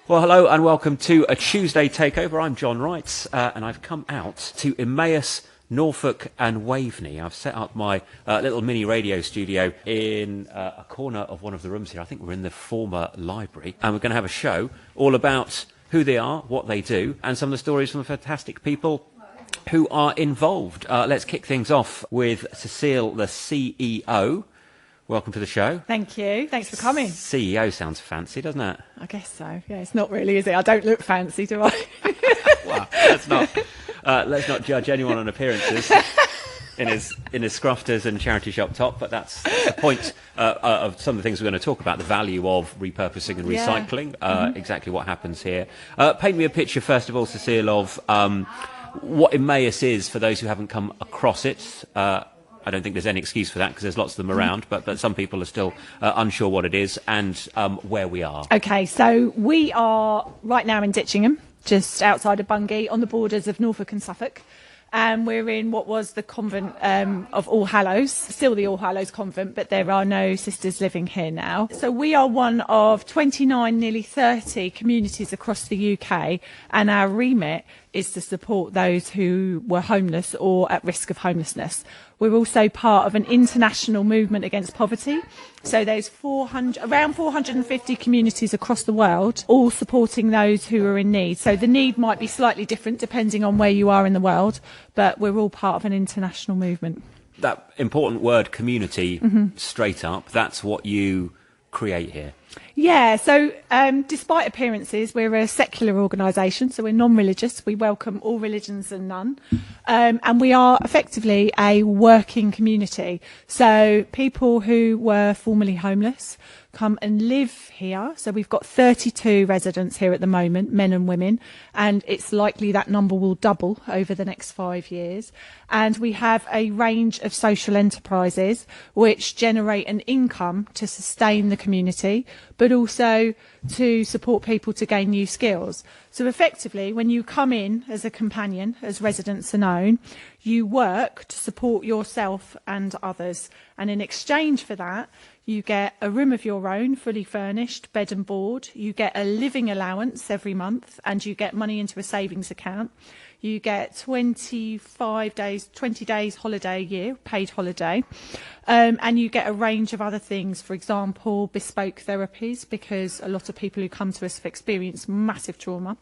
Well, hello and welcome to a Tuesday Takeover. I'm Jon Wright, and I've come out to Emmaus Norfolk and Waveney. I've set up my little mini radio studio in a corner of one of the rooms here. I think we're in the former library, and we're going to have a show all about who they are, what they do, and some of the stories from the fantastic people who are involved. Let's kick things off with Cecile, the CEO. Welcome to the show. Thank you. Thanks for coming. CEO sounds fancy, doesn't it? I guess so. Yeah, it's not really, is it? I don't look fancy, do I? Well, let's not judge anyone on appearances in his scrufters and charity shop top, but that's the point of some of the things we're going to talk about, the value of repurposing and recycling, exactly what happens here. Paint me a picture, first of all, Cecile, of what Emmaus is for those who haven't come across it. I don't think there's any excuse for that because there's lots of them around, but some people are still unsure what it is and where we are. Okay, so we are right now in Ditchingham, just outside of Bungay, on the borders of Norfolk and Suffolk. And we're in what was the convent of All Hallows, still the All Hallows convent, but there are no sisters living here now. So we are one of 29, nearly 30 communities across the UK, and our remit is to support those who were homeless or at risk of homelessness. We're also part of an international movement against poverty. So there's around 450 communities across the world, all supporting those who are in need. So the need might be slightly different depending on where you are in the world, but we're all part of an international movement. That important word, community, straight up, that's what you create here. Yeah, so despite appearances, we're a secular organisation, so we're non-religious. We welcome all religions and none. And we are effectively a working community. So people who were formerly homeless come and live here. So we've got 32 residents here at the moment, men and women, and it's likely that number will double over the next 5 years. And we have a range of social enterprises which generate an income to sustain the community, but also to support people to gain new skills. So effectively, when you come in as a companion, as residents are known, you work to support yourself and others. And in exchange for that, you get a room of your own, fully furnished, bed and board. You get a living allowance every month, and you get money into a savings account. You get 20 days holiday a year, paid holiday. And you get a range of other things, for example, bespoke therapies, because a lot of people who come to us have experienced massive trauma.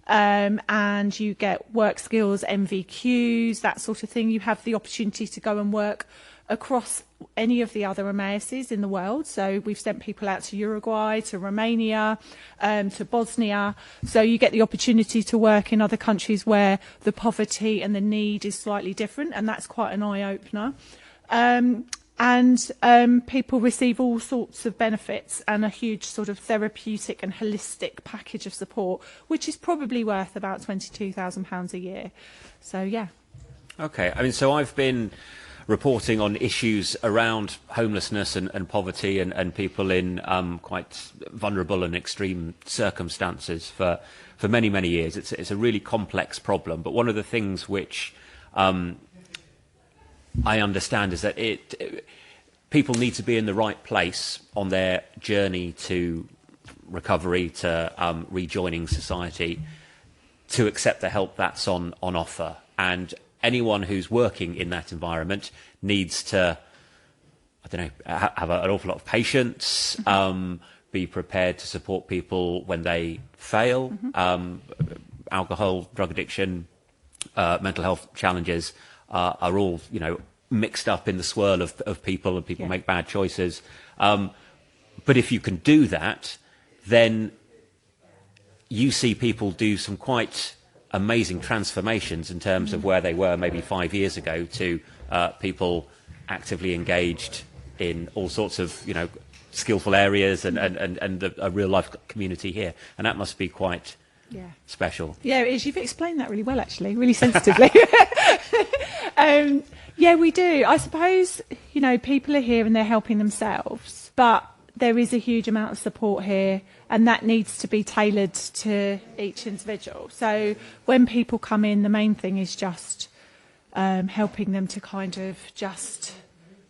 And you get work skills, MVQs, that sort of thing. You have the opportunity to go and work across any of the other Emmauses in the world. So we've sent people out to Uruguay, to Romania, to Bosnia. So you get the opportunity to work in other countries where the poverty and the need is slightly different, and that's quite an eye-opener. And people receive all sorts of benefits and a huge sort of therapeutic and holistic package of support, which is probably worth about £22,000 a year. So, yeah. Okay, I mean, so I've been reporting on issues around homelessness and poverty and people in quite vulnerable and extreme circumstances for many, many years. It's a really complex problem, but one of the things which I understand is that people need to be in the right place on their journey to recovery, to rejoining society, to accept the help that's on offer. And anyone who's working in that environment needs to, I don't know, have an awful lot of patience, be prepared to support people when they fail, alcohol, drug addiction, mental health challenges are all, mixed up in the swirl of people, and people make bad choices. But if you can do that, then you see people do some quite amazing transformations in terms of where they were maybe 5 years ago to people actively engaged in all sorts of, skillful areas and a real life community here. And that must be quite special. Yeah, it is. You've explained that really well, actually, really sensitively. Yeah, we do. I suppose, people are here and they're helping themselves, but there is a huge amount of support here, and that needs to be tailored to each individual. So when people come in, the main thing is just helping them to kind of just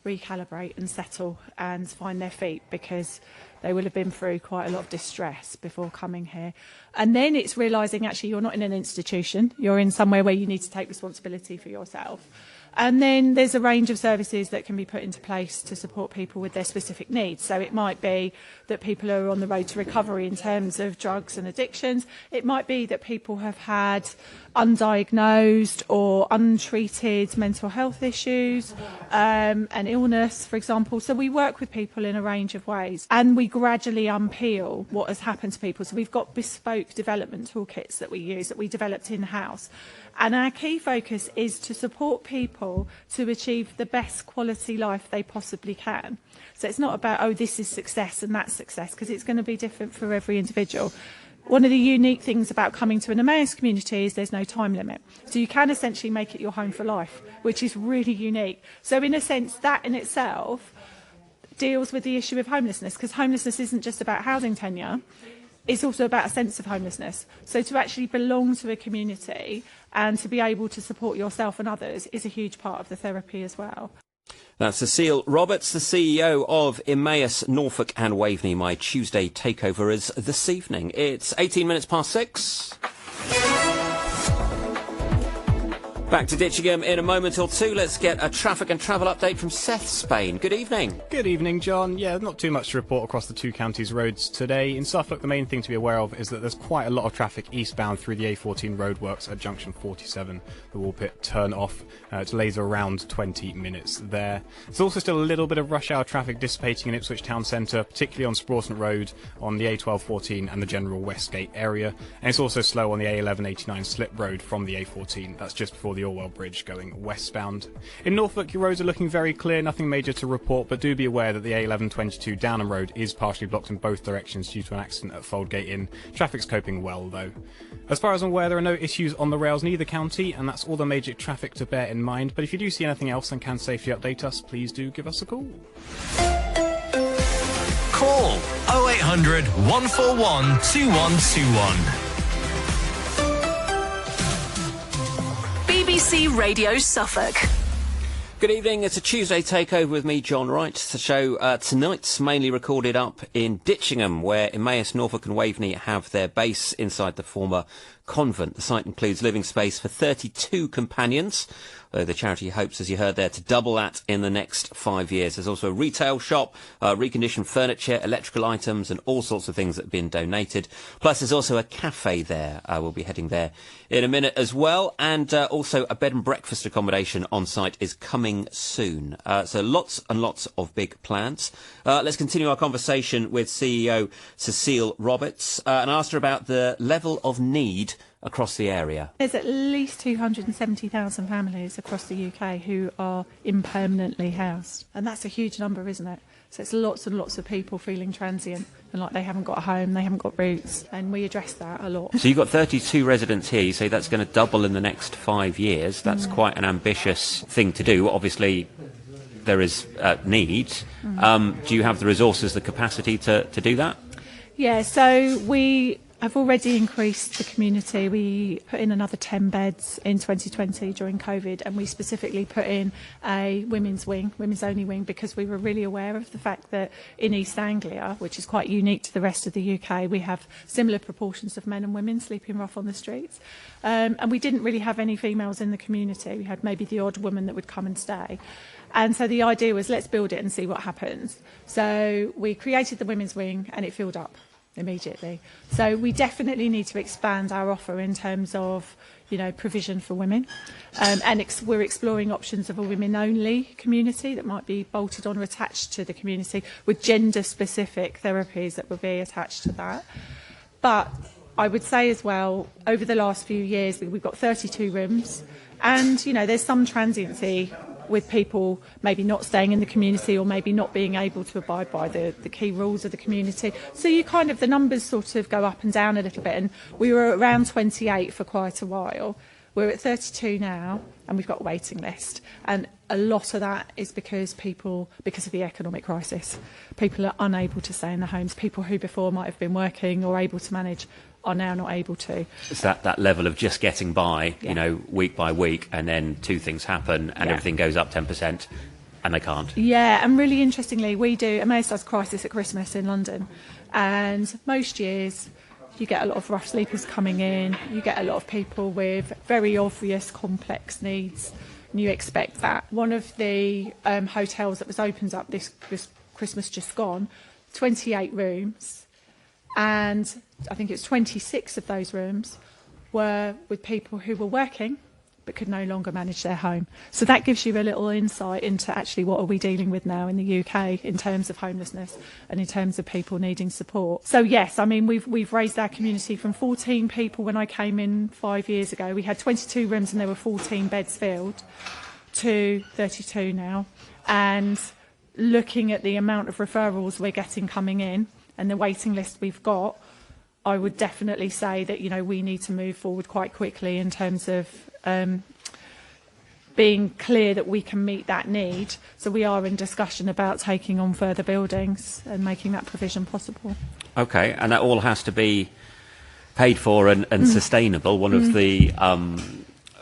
recalibrate and settle and find their feet, because they will have been through quite a lot of distress before coming here. And then it's realising actually you're not in an institution, you're in somewhere where you need to take responsibility for yourself. And then there's a range of services that can be put into place to support people with their specific needs. So it might be that people are on the road to recovery in terms of drugs and addictions. It might be that people have had undiagnosed or untreated mental health issues, an illness, for example. So we work with people in a range of ways, and we gradually unpeel what has happened to people. So we've got bespoke development toolkits that we use, that we developed in-house. And our key focus is to support people to achieve the best quality life they possibly can. So it's not about, oh, this is success and that's success, because it's going to be different for every individual. One of the unique things about coming to an Emmaus community is there's no time limit. So you can essentially make it your home for life, which is really unique. So in a sense, that in itself deals with the issue of homelessness, because homelessness isn't just about housing tenure. It's also about a sense of homelessness. So to actually belong to a community and to be able to support yourself and others is a huge part of the therapy as well. That's Cecile Roberts, the CEO of Emmaus Norfolk and Waveney. My Tuesday takeover is this evening. It's 18 minutes past 6. Back to Ditchingham in a moment or two. Let's get a traffic and travel update from Seth Spain. Good evening. Good evening, John. Yeah, not too much to report across the two counties' roads today. In Suffolk, the main thing to be aware of is that there's quite a lot of traffic eastbound through the A14 roadworks at junction 47. The Woolpit turn off. Delays are around 20 minutes there. There's also still a little bit of rush hour traffic dissipating in Ipswich town centre, particularly on Sprawston Road, on the A1214 and the general Westgate area. And it's also slow on the A1189 slip road from the A14. That's just before the Orwell Bridge going westbound. In Norfolk, your roads are looking very clear, nothing major to report, but do be aware that the A1122 Downham Road is partially blocked in both directions due to an accident at Foldgate Inn. Traffic's coping well, though. As far as I'm aware, there are no issues on the rails in either county, and that's all the major traffic to bear in mind. But if you do see anything else and can safely update us, please do give us a call. Call 0800 141 2121. BBC Radio Suffolk. Good evening, it's a Tuesday takeover with me, Jon Wright. The show tonight's mainly recorded up in Ditchingham, where Emmaus Norfolk and Waveney have their base inside the former convent. The site includes living space for 32 companions, though the charity hopes, as you heard there, to double that in the next 5 years. There's also a retail shop, reconditioned furniture, electrical items and all sorts of things that have been donated. Plus there's also a cafe there. We'll be heading there in a minute as well. And also a bed and breakfast accommodation on site is coming soon. So lots and lots of big plans. Let's continue our conversation with CEO Cecile Roberts and ask her about the level of need across the area. There's at least 270,000 families across the UK who are impermanently housed. And that's a huge number, isn't it? So it's lots and lots of people feeling transient and like they haven't got a home, they haven't got roots. And we address that a lot. So you've got 32 residents here. You say that's going to double in the next 5 years. That's quite an ambitious thing to do. Obviously, there is need. Do you have the resources, the capacity to do that? Yeah, so we have already increased the community. We put in another 10 beds in 2020 during COVID, and we specifically put in a women's wing, women's only wing, because we were really aware of the fact that in East Anglia, which is quite unique to the rest of the UK, we have similar proportions of men and women sleeping rough on the streets. And we didn't really have any females in the community. We had maybe the odd woman that would come and stay. And so the idea was, let's build it and see what happens. So we created the women's wing and it filled up immediately. So we definitely need to expand our offer in terms of, you know, provision for women. And we're exploring options of a women-only community that might be bolted on or attached to the community with gender-specific therapies that will be attached to that. But I would say as well, over the last few years, we've got 32 rooms. And, you know, there's some transiency with people maybe not staying in the community or maybe not being able to abide by the key rules of the community. So you kind of, the numbers sort of go up and down a little bit. And we were around 28 for quite a while. We're at 32 now, and we've got a waiting list. And a lot of that is because of the economic crisis, people are unable to stay in their homes. People who before might have been working or able to manage are now not able to. It's that level of just getting by, you know, week by week, and then two things happen and everything goes up 10%. and they can't. Yeah, and really interestingly, we do Emmaus does Crisis at Christmas in London, and most years you get a lot of rough sleepers coming in, you get a lot of people with very obvious complex needs, and you expect that. One of the hotels that was opened up this Christmas just gone, 28 rooms, and I think it's 26 of those rooms were with people who were working but could no longer manage their home. So that gives you a little insight into actually what are we dealing with now in the UK in terms of homelessness and in terms of people needing support. So yes, I mean, we've raised our community from 14 people when I came in 5 years ago. We had 22 rooms and there were 14 beds filled, to 32 now. And looking at the amount of referrals we're getting coming in and the waiting list we've got, I would definitely say that, you know, we need to move forward quite quickly in terms of being clear that we can meet that need. So we are in discussion about taking on further buildings and making that provision possible. Okay, and that all has to be paid for and sustainable. One of the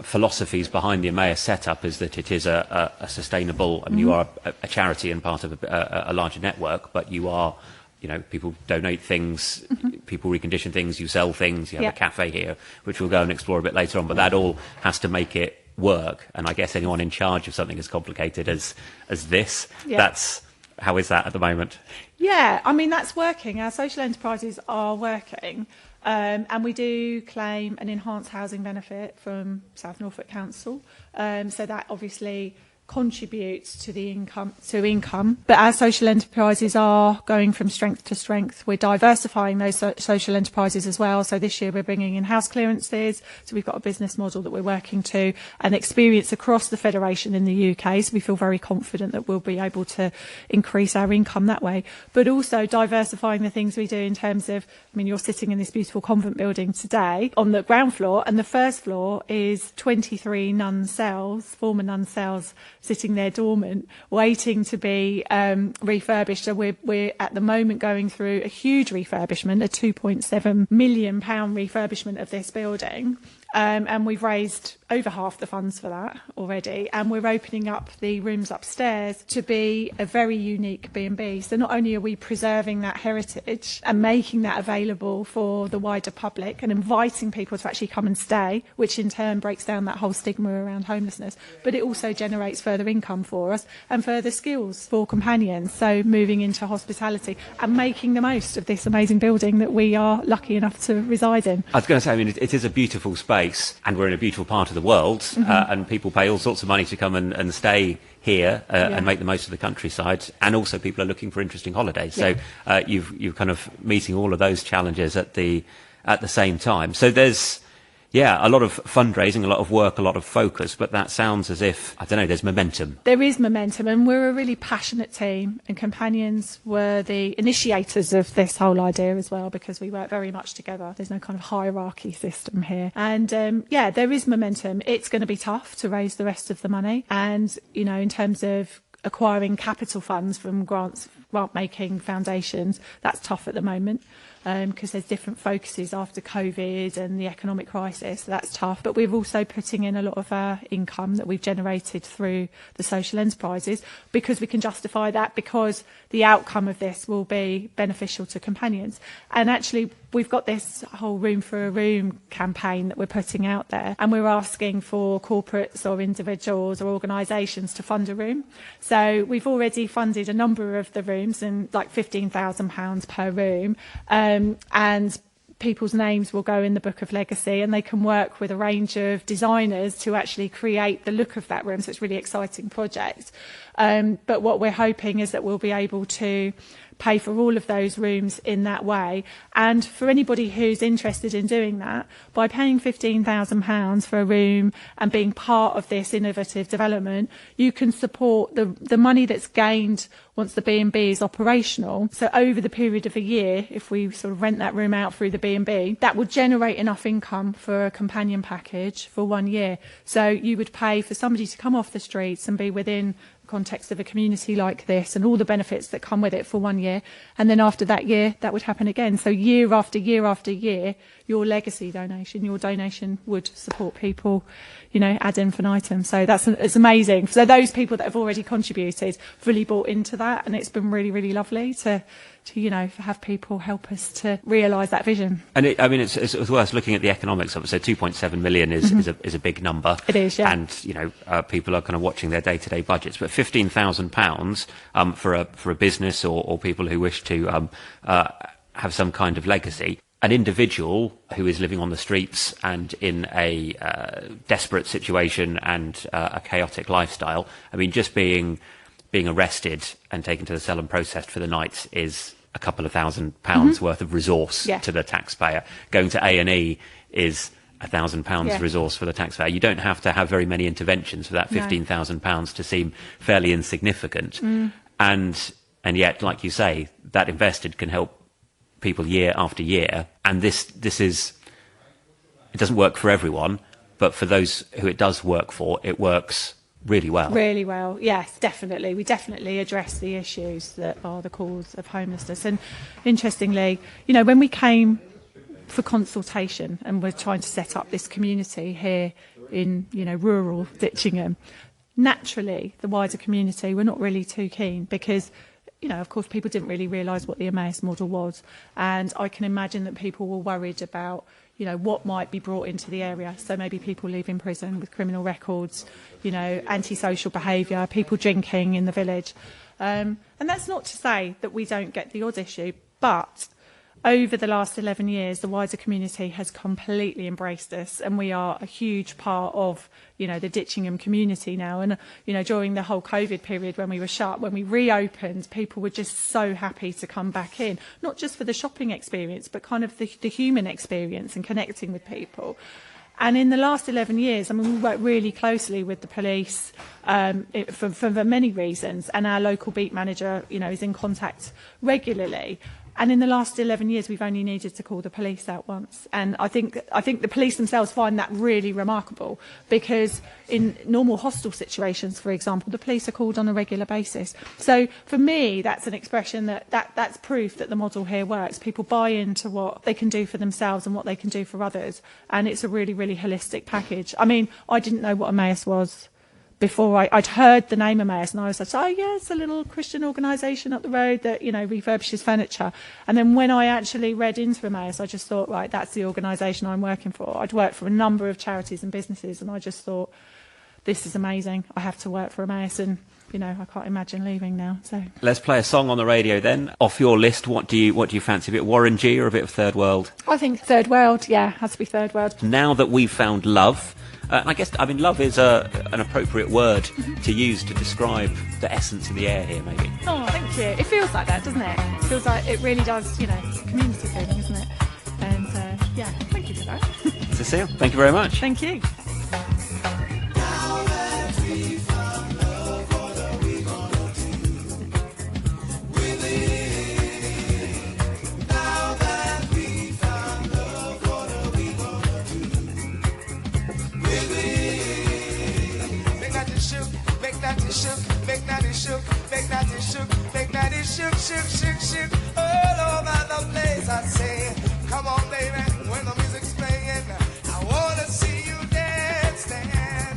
philosophies behind the Emmaus setup is that it is a sustainable, I mean, you are a charity and part of a larger network, but you are, you know, people donate things, people recondition things, you sell things, you have a cafe here, which we'll go and explore a bit later on, but that all has to make it work. And I guess anyone in charge of something as complicated as this, how is that at the moment? Yeah, I mean, that's working. Our social enterprises are working. And we do claim an enhanced housing benefit from South Norfolk Council. So that obviously contributes to the income. But our social enterprises are going from strength to strength. We're diversifying those social enterprises as well. So this year we're bringing in house clearances. So we've got a business model that we're working to and experience across the Federation in the UK. So we feel very confident that we'll be able to increase our income that way. But also diversifying the things we do in terms of, I mean, you're sitting in this beautiful convent building today on the ground floor, and the first floor is 23 nun cells, former nun cells, sitting there dormant, waiting to be refurbished. So we're at the moment going through a huge refurbishment, a £2.7 million refurbishment of this building. And we've raised over half the funds for that already. And we're opening up the rooms upstairs to be a very unique B&B. So not only are we preserving that heritage and making that available for the wider public and inviting people to actually come and stay, which in turn breaks down that whole stigma around homelessness, but it also generates further income for us and further skills for companions. So moving into hospitality and making the most of this amazing building that we are lucky enough to reside in. I was going to say, I mean, it is a beautiful space. And we're in a beautiful part of the world, and people pay all sorts of money to come and stay here and make the most of the countryside, and also people are looking for interesting holidays. So you're kind of meeting all of those challenges at the same time. So there's a lot of fundraising, a lot of work, a lot of focus, but that sounds as if, I don't know, there's momentum. There is momentum, and we're a really passionate team, and companions were the initiators of this whole idea as well, because we work very much together. There's no kind of hierarchy system here. And there is momentum. It's going to be tough to raise the rest of the money. And, you know, in terms of acquiring capital funds from grant-making foundations, that's tough at the moment. Because there's different focuses after COVID and the economic crisis, so that's tough. But we're also putting in a lot of our income that we've generated through the social enterprises, because we can justify that, because the outcome of this will be beneficial to companions. And actually, we've got this whole Room for a Room campaign that we're putting out there, and we're asking for corporates or individuals or organisations to fund a room. So we've already funded a number of the rooms, and like £15,000 per room. And people's names will go in the Book of Legacy, and they can work with a range of designers to actually create the look of that room. So it's a really exciting project. But what we're hoping is that we'll be able to pay for all of those rooms in that way. And for anybody who's interested in doing that, by paying £15,000 for a room and being part of this innovative development, you can support the money that's gained once the B&B is operational. So over the period of a year, if we sort of rent that room out through the B&B, that would generate enough income for a companion package for 1 year. So you would pay for somebody to come off the streets and be within context of a community like this and all the benefits that come with it for 1 year. And then after that year, that would happen again. So year after year after year, your legacy donation, your donation would support people, you know, ad infinitum. So it's amazing. So those people that have already contributed fully bought into that. And it's been really, really lovely to you know, have people help us to realise that vision. And it's worth looking at the economics of it. So 2.7 million is a big number. It is, yeah. And, you know, people are kind of watching their day-to-day budgets. But £15,000 for a business or people who wish to have some kind of legacy. An individual who is living on the streets and in a desperate situation and a chaotic lifestyle, I mean, just being arrested and taken to the cell and processed for the night is a couple of £1,000 worth of resource to the taxpayer. Going to A&E is £1,000 resource for the taxpayer. You don't have to have very many interventions for that £15,000 to seem fairly insignificant. And yet, like you say, that invested can help people year after year. And this is, it doesn't work for everyone, but for those who it does work for, it works really well. Really well, yes, definitely. We definitely address the issues that are the cause of homelessness. And interestingly, you know, when we came for consultation and we're trying to set up this community here in, you know, rural Ditchingham, naturally the wider community were not really too keen because, you know, of course, people didn't really realise what the Emmaus model was. And I can imagine that people were worried about, you know, what might be brought into the area. So maybe people leaving prison with criminal records, you know, antisocial behaviour, people drinking in the village. And that's not to say that we don't get the odd issue, but over the last 11 years, the wider community has completely embraced us, and we are a huge part of, you know, the Ditchingham community now. And, you know, during the whole COVID period when we were shut, when we reopened, people were just so happy to come back in, not just for the shopping experience, but kind of the human experience and connecting with people. And in the last 11 years, I mean, we work really closely with the police for many reasons, and our local beat manager, you know, is in contact regularly. And in the last 11 years, we've only needed to call the police out once. And I think the police themselves find that really remarkable, because in normal hostel situations, for example, the police are called on a regular basis. So for me, that's an expression that's proof that the model here works. People buy into what they can do for themselves and what they can do for others. And it's a really, really holistic package. I mean, I didn't know what Emmaus was before. I'd heard the name Emmaus, and I was like, oh yeah, it's a little Christian organisation up the road that, you know, refurbishes furniture. And then when I actually read into Emmaus, I just thought, right, that's the organisation I'm working for. I'd worked for a number of charities and businesses, and I just thought, this is amazing. I have to work for Emmaus, and, you know, I can't imagine leaving now. So let's play a song on the radio then. Off your list, what do you fancy? A bit of Warren G or a bit of Third World? I think Third World, yeah, has to be Third World. Now that we've found love, I guess, I mean, love is an appropriate word to use to describe the essence of the air here, maybe. Oh, thank you. It feels like that, doesn't it? It feels like it really does, you know, it's a community feeling, isn't it? And, yeah, thank you for that. Cecile, thank you very much. Thank you. Shook all over the place. I say, come on, baby, when the music's playing, I wanna see you dance, dance.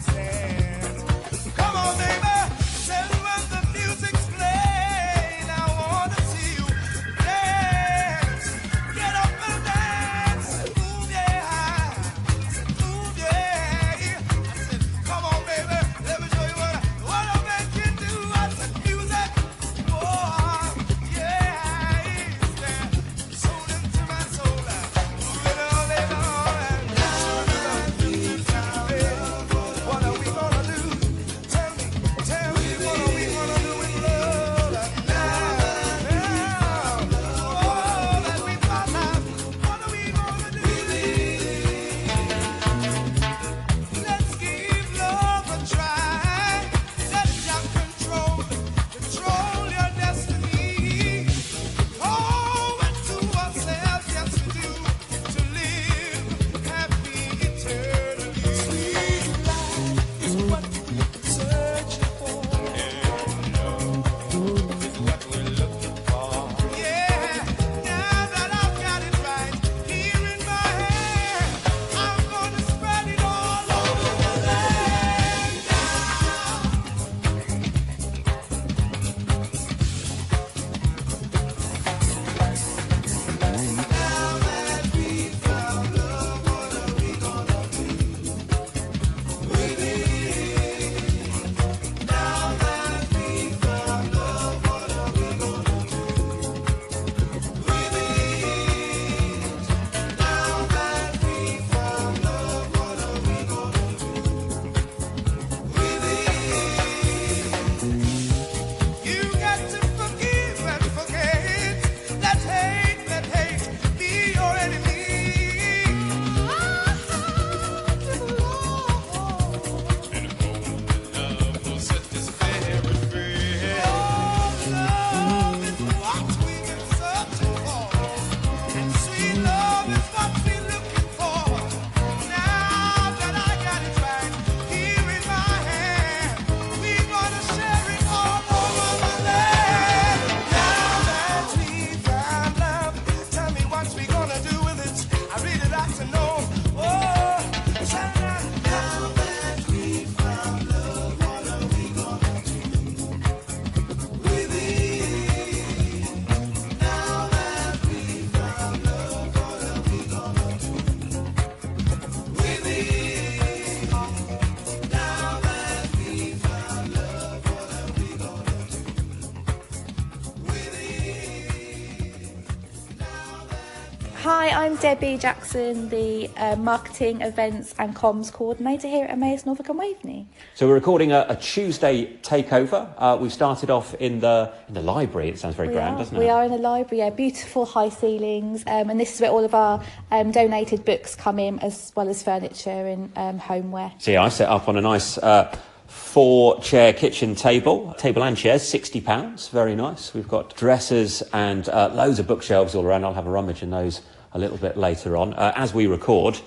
I'm Debbie Jackson, the Marketing, Events and Comms Coordinator here at Emmaus Norfolk Waveney. So we're recording a Tuesday takeover. We've started off in the library. It sounds very grand, doesn't it? We are in the library, yeah, beautiful high ceilings, and this is where all of our donated books come in, as well as furniture and homeware. So yeah, I set up on a nice 4-chair kitchen table and chairs, £60, very nice. We've got dressers and loads of bookshelves all around. I'll have a rummage in those a little bit later on. As we record,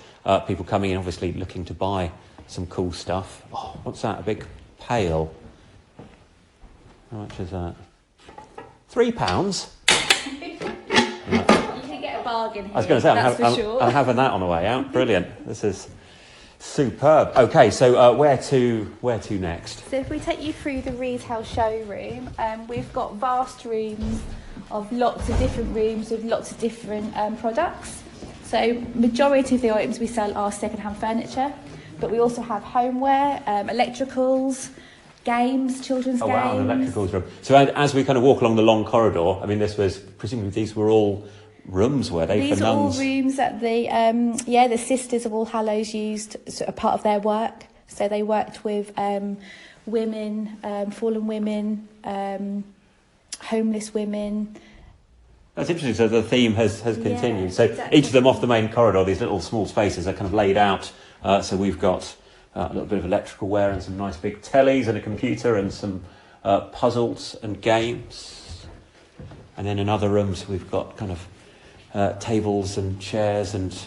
people coming in obviously looking to buy some cool stuff. Oh, what's that, a big pail? How much is that? £3? You can get a bargain here, I was going to say, sure. I'm having that on the way out. Brilliant. This is superb. Okay, so where to next? So if we take you through the retail showroom, we've got vast rooms of lots of different rooms with lots of different products. So majority of the items we sell are second-hand furniture, but we also have homeware, electricals, games, children's games. Oh wow, an electricals room. So as we kind of walk along the long corridor, I mean, presumably these were all rooms, were they, These for are nuns? all rooms that the Sisters of All Hallows used as a part of their work. So they worked with women, fallen women, homeless women. That's interesting. So the theme has continued. Yeah, so exactly. each of them off the main corridor, these little small spaces are kind of laid out. So we've got a little bit of electrical wear and some nice big tellies and a computer and some puzzles and games. And then in other rooms we've got kind of tables and chairs and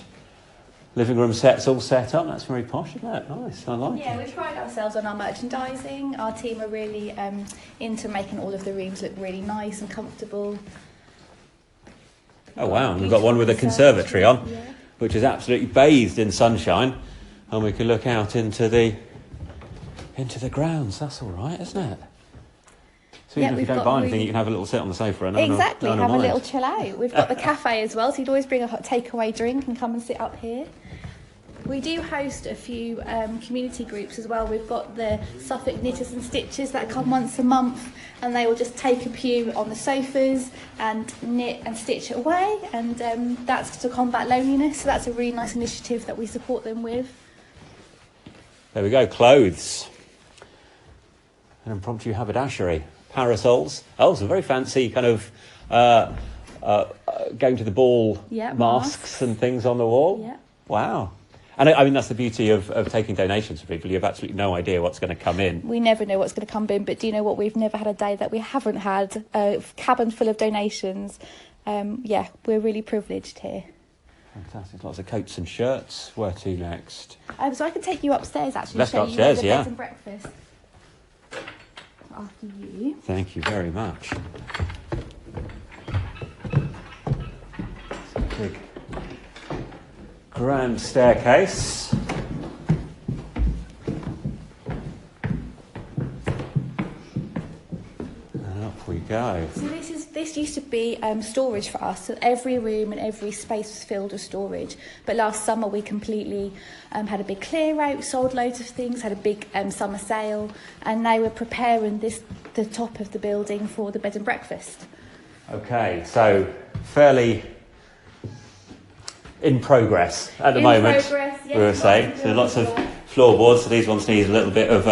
living room sets all set up. That's very posh, isn't it? Nice, I like it. Yeah, we pride ourselves on our merchandising. Our team are really into making all of the rooms look really nice and comfortable. Oh wow, we've got one with a conservatory on, which is absolutely bathed in sunshine, and we can look out into the grounds. That's all right, isn't it? So even if you don't buy anything, you can have a little sit on the sofa and exactly, no have a mind. little chill out. We've got the cafe as well, so you'd always bring a hot takeaway drink and come and sit up here. We do host a few community groups as well. We've got the Suffolk Knitters and Stitchers that come once a month, and they will just take a pew on the sofas and knit and stitch it away, and that's to combat loneliness. So that's a really nice initiative that we support them with. There we go, clothes. An impromptu haberdashery. Parasols. Oh, some very fancy kind of going to the ball masks and things on the wall. Yeah. Wow. And I mean, that's the beauty of taking donations from people. You have absolutely no idea what's going to come in. We never know what's going to come in, but do you know what? We've never had a day that we haven't had a cabin full of donations. We're really privileged here. Fantastic. Lots of coats and shirts. Where to next? So I can take you upstairs, actually. Let's show go you upstairs, the yeah. bed and breakfast. After you. Thank you very much. It's a big grand staircase. And up we go. So this used to be storage for us. So every room and every space was filled with storage. But last summer we completely had a big clear out, sold loads of things, had a big summer sale, and now we're preparing the top of the building for the bed and breakfast. Okay, so fairly in progress at the moment. Progress, yes, we were saying. So lots of floorboards. So these ones need a little bit of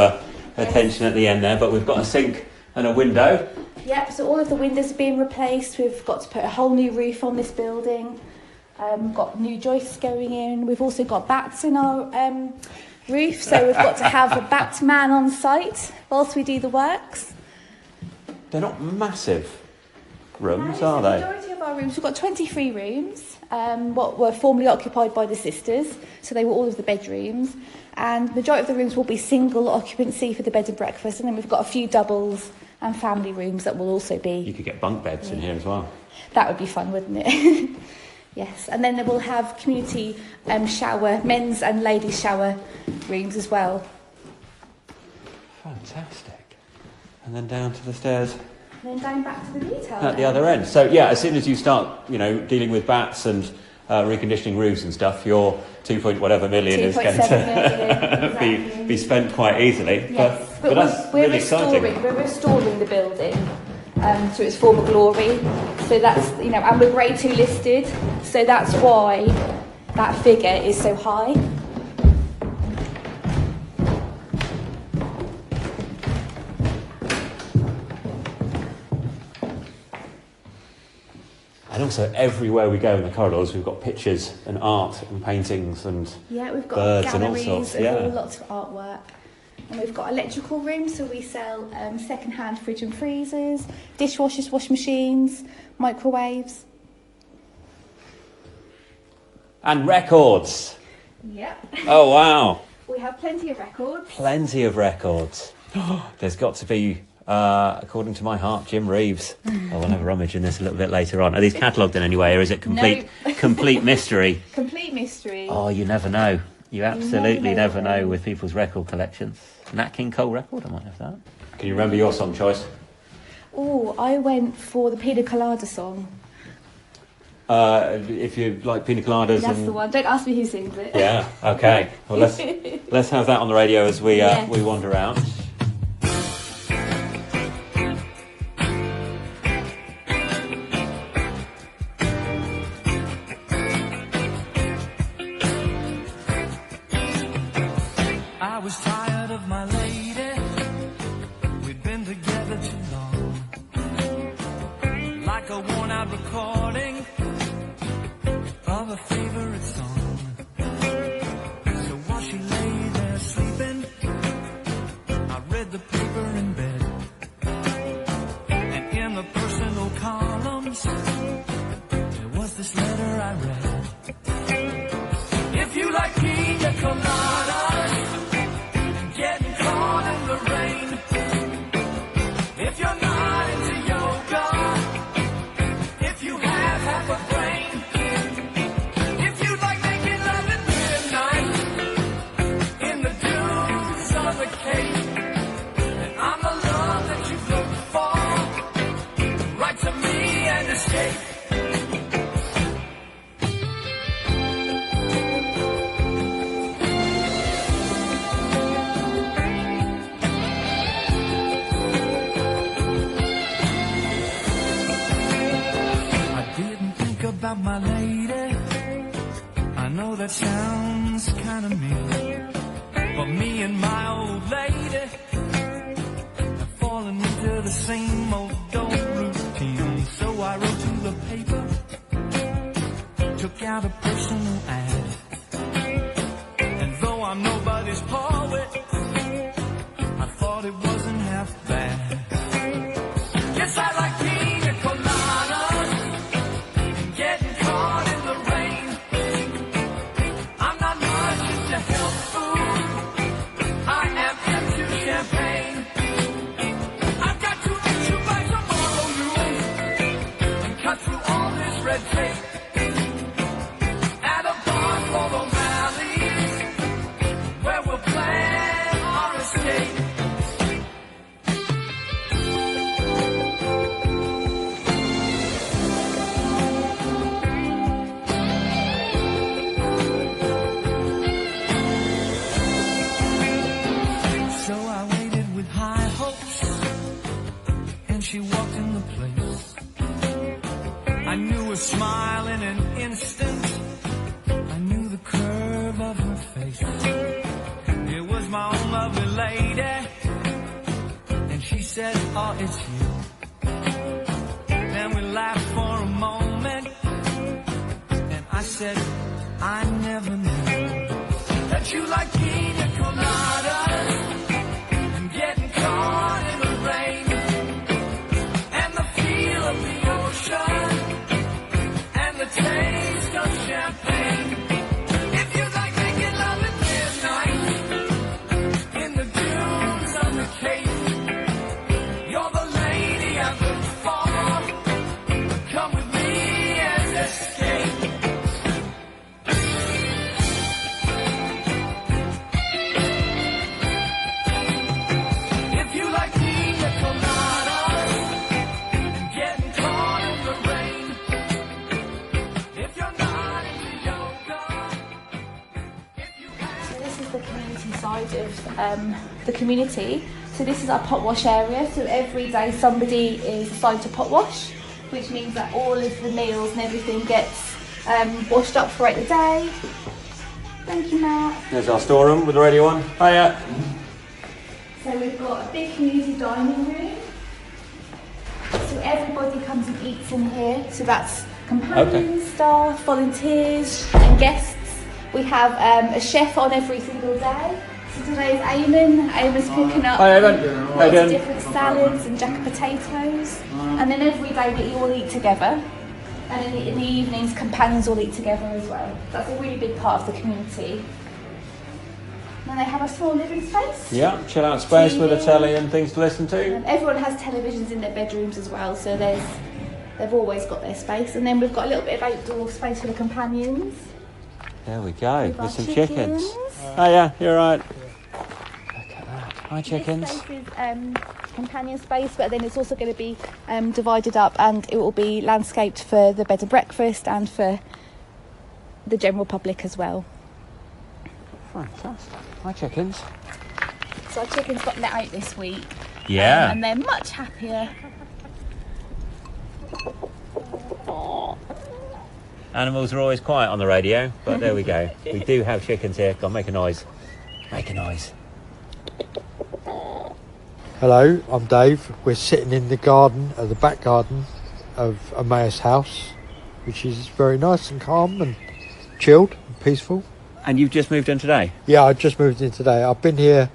attention at the end there. But we've got a sink and a window. Yep, so all of the windows are being replaced. We've got to put a whole new roof on this building. We've got new joists going in. We've also got bats in our roof, so we've got to have a batman on site whilst we do the works. They're not massive rooms, No, are so they? The majority of our rooms, we've got 23 rooms, what were formerly occupied by the sisters, so they were all of the bedrooms. And the majority of the rooms will be single occupancy for the bed and breakfast, and then we've got a few doubles and family rooms that will also be... You could get bunk beds in here as well. That would be fun, wouldn't it? Yes, and then we'll have community shower, men's and ladies' shower rooms as well. Fantastic. And then down to the stairs And then down back to the retail. at the other end. So yeah, as soon as you start, dealing with bats and reconditioning roofs and stuff, your 2.whatever million is going to be spent quite easily. Yes, but that's we're really exciting. We're restoring the building. to its former glory. So that's, you know, and we're Grade 2 listed, so that's why that figure is so high. And also, everywhere we go in the corridors, we've got pictures and art and paintings and we've got birds and all galleries sorts. and lots of artwork. And we've got electrical rooms, so we sell second-hand fridge and freezers, dishwashers, washing machines, microwaves. And records. Yep. Oh, wow. We have plenty of records. Plenty of records. There's got to be, according to my heart, Jim Reeves. We'll have a rummage in this a little bit later on. Are these catalogued in any way, or is it complete mystery? Complete mystery. Oh, you never know. You absolutely never know with people's record collections. Nat King Cole record, I might have that. Can you remember your song choice? Oh, I went for the Pina Colada song. If you like pina coladas. That's the one. Don't ask me who sings it. Yeah. Okay. Well, let's have that on the radio as we we wander out. I was tired of my lady. We'd been together too long. Like a worn-out recording of a favorite song. So while she lay there sleeping, I read the paper in bed. And in the personal columns, there was this letter I read. If you like pina coladas, getting caught in the rain. If you're not into yoga, if you have half a brain, if you like making love at midnight in the dunes of the Cape, then I'm the love that you've looked for. Write to me and escape. About my lady, I know that sounds kind of mean, but me and my old lady have fallen into the same old routine. So I wrote to the paper, took out a personal ad, and though I'm nobody's poet, I thought it wasn't half bad. Yes, I like pina coladas. She walked in the place. I knew her smile in an instant. I knew the curve of her face. It was my own lovely lady. And she said, oh, it's you. Then we laughed for a moment. And I said, I never knew that you like pina coladas and getting caught in the rain. Of the ocean and the taste of champagne. If you like making love at midnight in the dunes of the Cape, you're the lady I look for. Come with me and escape. If you like pina coladas, side of the community. So So this is our pot wash area. So every day somebody is assigned to pot wash, which means that all of the meals and everything gets washed up throughout the day. Thank you, Matt. There's our storeroom with the radio on. Hiya. So we've got a big community dining room. So everybody comes and eats in here. So that's companions, staff, volunteers and guests. We have a chef on every single day. So today's Eamon. Eamon's cooking up lots of different salads and jacket potatoes. And then every day we all eat together. And in the evenings, companions all eat together as well. That's a really big part of the community. And they have a small living space. Yeah, chill out space with a telly and things to listen to. And everyone has televisions in their bedrooms as well, so they've always got their space. And then we've got a little bit of outdoor space for the companions. There we go, with some chickens. Oh yeah, you're right. Look at that. Hi chickens. This space is companion space, but then it's also going to be divided up, and it will be landscaped for the bed and breakfast and for the general public as well. Fantastic. Hi chickens. So our chickens got let out this week. Yeah. And they're much happier. Animals are always quiet on the radio, but there we go. We do have chickens here. Go on, make a noise. Make a noise. Hello, I'm Dave. We're sitting in the garden, the back garden of Emmaus House, which is very nice and calm and chilled and peaceful. And you've just moved in today? Yeah, I just moved in today. I've been here,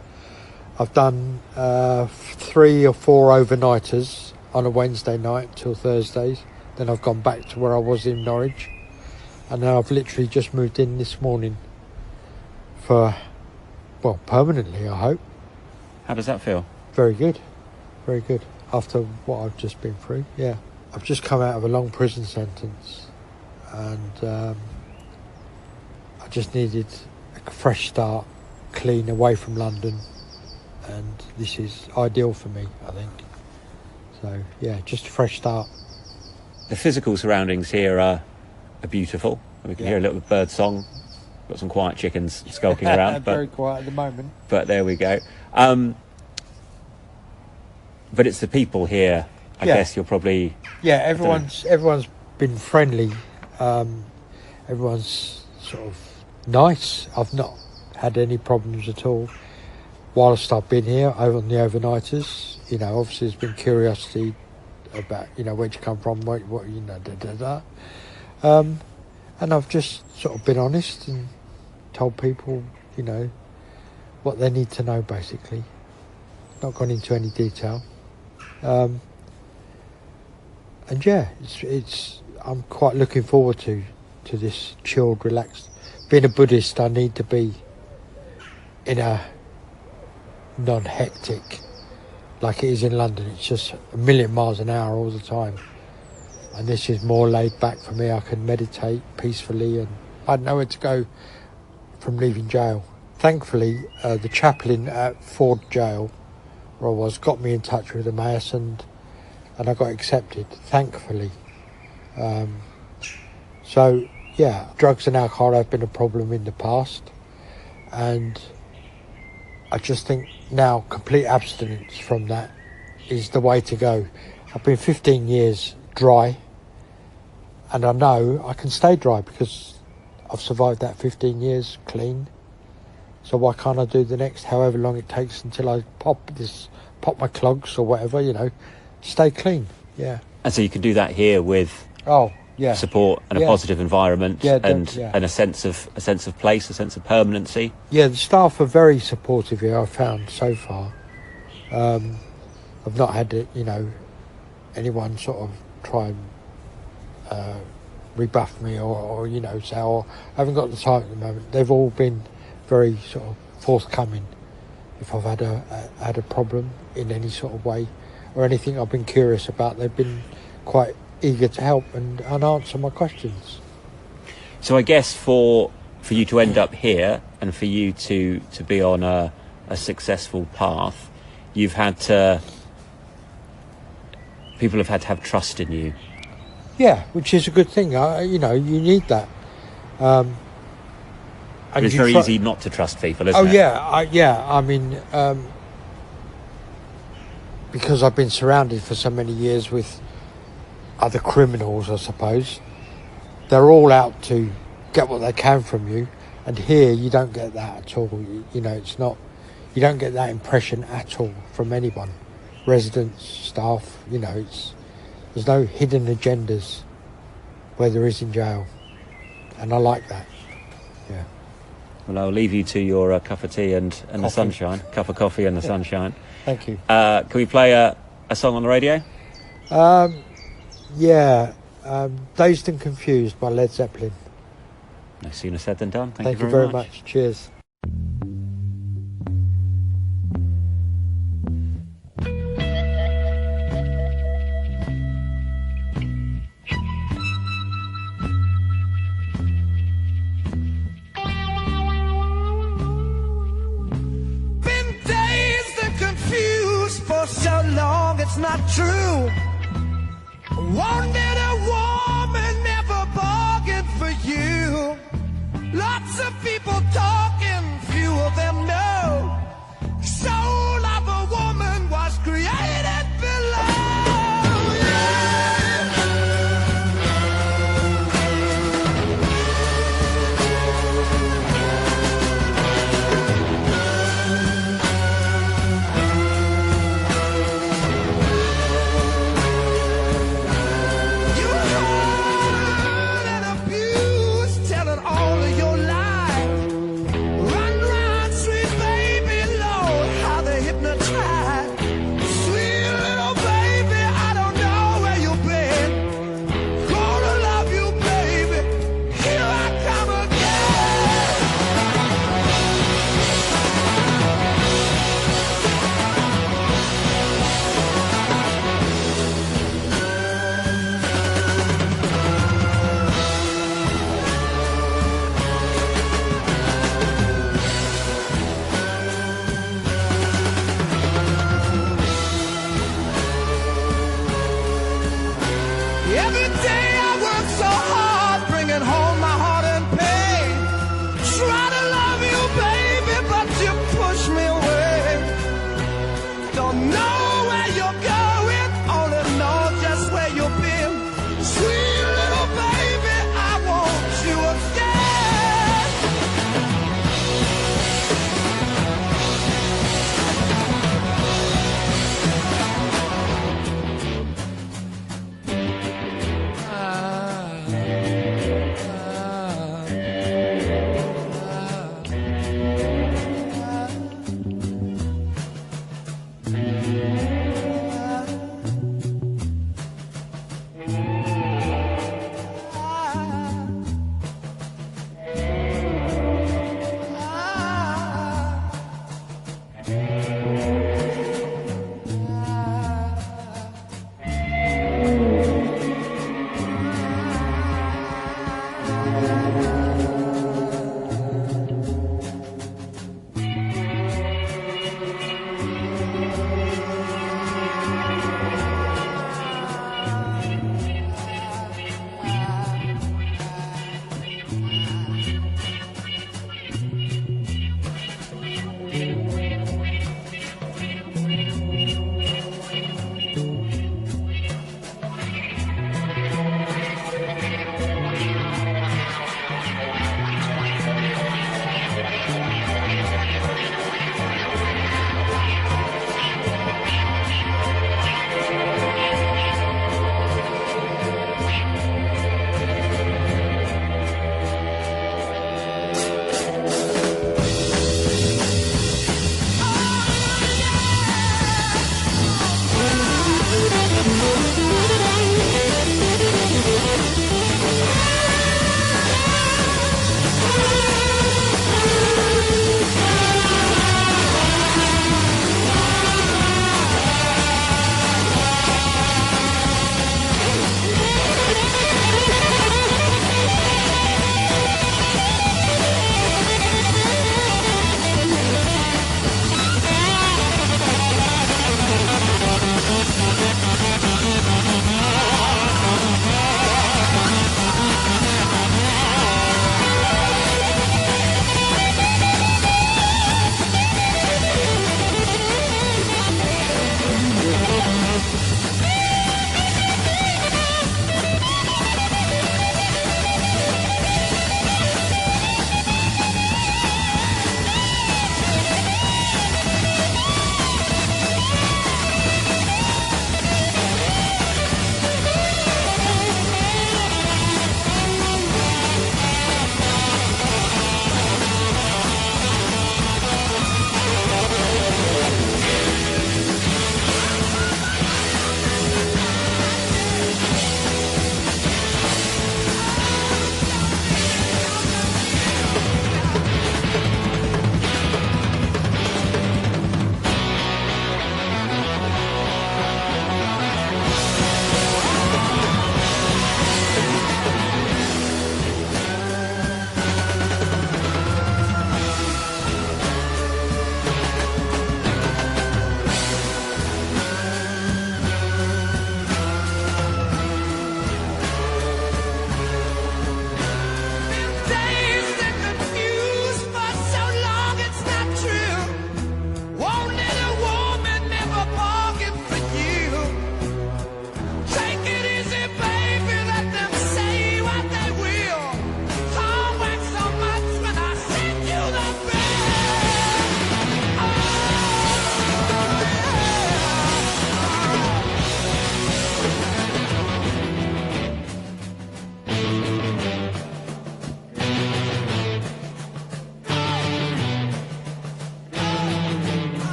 I've done 3 or 4 overnighters on a Wednesday night till Thursdays. Then I've gone back to where I was in Norwich. And now I've literally just moved in this morning for, well, permanently, I hope. How does that feel? Very good. Very good. After what I've just been through, yeah. I've just come out of a long prison sentence and I just needed a fresh start, clean, away from London, and this is ideal for me, I think. So, yeah, just a fresh start. The physical surroundings here are beautiful. We can hear a little bird song. Got some quiet chickens skulking around. Very quiet at the moment. But there we go. But it's the people here. I guess you're probably... Yeah, everyone's been friendly. Everyone's sort of nice. I've not had any problems at all whilst I've been here over on the overnighters. You know, obviously there's been curiosity about, you know, where'd you come from, what you know, and I've just sort of been honest and told people, you know, what they need to know, basically. Not gone into any detail. And yeah, it's I'm quite looking forward to this chilled, relaxed. Being a Buddhist, I need to be in a non-hectic, like it is in London. It's just a million miles an hour all the time. And this is more laid back for me. I can meditate peacefully and I know where to go from leaving jail. Thankfully, the chaplain at Ford Jail, where I was, got me in touch with Emmaus and I got accepted, thankfully. So, yeah, drugs and alcohol have been a problem in the past. And I just think now complete abstinence from that is the way to go. I've been 15 years dry. And I know I can stay dry because I've survived that 15 years clean. So why can't I do the next however long it takes until I pop my clogs or whatever, you know, stay clean, yeah. And so you can do that here with support and a positive environment and a sense of place, a sense of permanency. Yeah, the staff are very supportive here, I've found so far. I've not had, you know, anyone sort of try and rebuff me or you know, say, oh, I haven't got the time at the moment. They've all been very sort of forthcoming. If I've had a problem in any sort of way or anything I've been curious about, they've been quite eager to help and answer my questions. So I guess for you to end up here and for you to be on a successful path, you've had to... People have had to have trust in you. Yeah, which is a good thing. You know, you need that. But it's very easy not to trust people, isn't it? Oh, yeah. I mean, because I've been surrounded for so many years with other criminals, I suppose, they're all out to get what they can from you. And here you don't get that at all. You know, it's not, you don't get that impression at all from anyone. Residents, staff, you know, there's no hidden agendas where there is in jail. And I like that, yeah. Well, I'll leave you to your cup of tea and the sunshine. Cup of coffee and the sunshine. Thank you. Can we play a song on the radio? Yeah, Dazed and Confused by Led Zeppelin. No sooner said than done. Thank you very much. Cheers. Been dazed and confused for so long, it's not true. Wanted a woman, never bargained for you. Lots of people talking, few of them know. Soul of a woman was created below.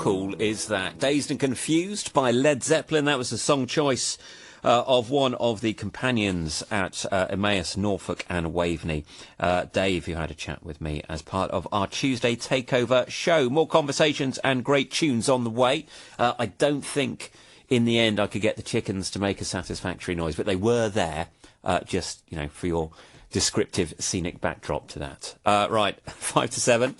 cool is that? Dazed and Confused by Led Zeppelin. That was the song choice of one of the companions at Emmaus Norfolk and Waveney, Dave, who had a chat with me as part of our Tuesday Takeover show. More conversations and great tunes on the way. I don't think in the end I could get the chickens to make a satisfactory noise, but they were there, just, you know, for your descriptive scenic backdrop to that. Right, 5 to 7.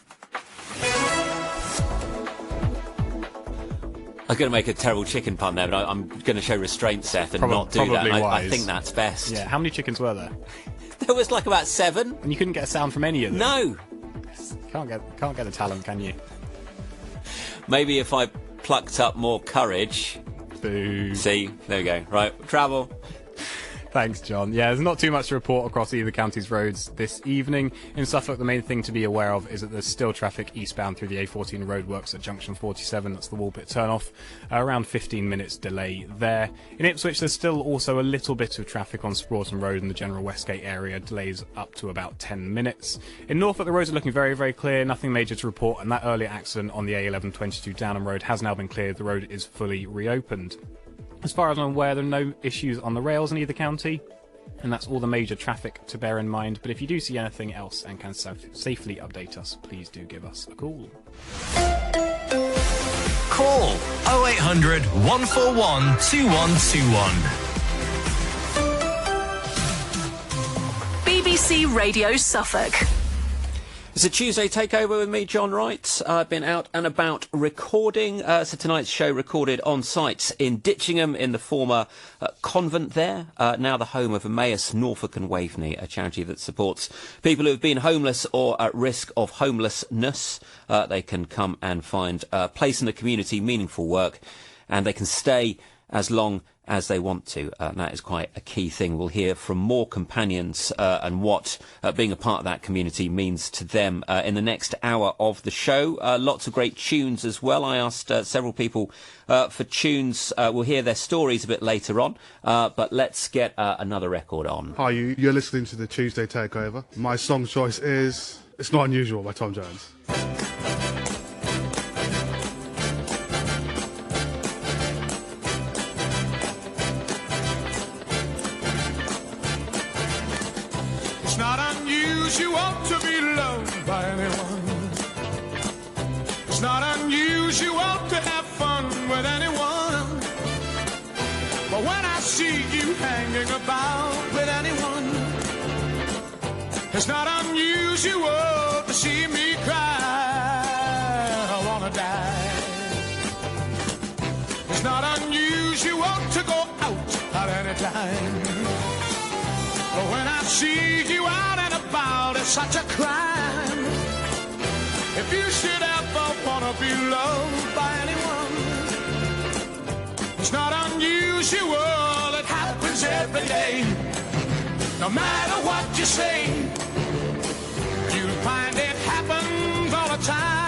I was going to make a terrible chicken pun there, but I'm going to show restraint, Seth, and not do that. I think that's best. Yeah, how many chickens were there? There was like about 7. And you couldn't get a sound from any of them? No. Can't get the talent, can you? Maybe if I plucked up more courage. Boo. See, there we go. Right, travel. Thanks, John. Yeah, there's not too much to report across either county's roads this evening. In Suffolk, the main thing to be aware of is that there's still traffic eastbound through the A14 roadworks at junction 47. That's the Woolpit turnoff. Around 15 minutes delay there. In Ipswich, there's still also a little bit of traffic on Sproughton Road in the general Westgate area. Delays up to about 10 minutes. In Norfolk, the roads are looking very, very clear. Nothing major to report. And that earlier accident on the A1122 Downham Road has now been cleared. The road is fully reopened. As far as I'm aware, there are no issues on the rails in either county, and that's all the major traffic to bear in mind. But if you do see anything else and can safely update us, please do give us a call. Call 0800 141 2121. BBC Radio Suffolk. It's a Tuesday Takeover with me, Jon Wright. I've been out and about recording. So tonight's show recorded on site in Ditchingham in the former convent there, now the home of Emmaus Norfolk and Waveney, a charity that supports people who have been homeless or at risk of homelessness. They can come and find a place in the community, meaningful work, and they can stay as long as they want to. And that is quite a key thing. We'll hear from more companions and what being a part of that community means to them in the next hour of the show. Lots of great tunes as well. I asked several people for tunes. We'll hear their stories a bit later on, but let's get another record on. Hi, you're listening to the Tuesday Takeover. My song choice is It's Not Unusual by Tom Jones. It's not unusual to be loved by anyone. It's not unusual to have fun with anyone. But when I see you hanging about with anyone, it's not unusual to see me cry. I wanna die. It's not unusual to go out at any time. But when I see you out and about, it's such a crime. If you should ever wanna be loved by anyone, it's not unusual, it happens every day. No matter what you say, you'll find it happens all the time.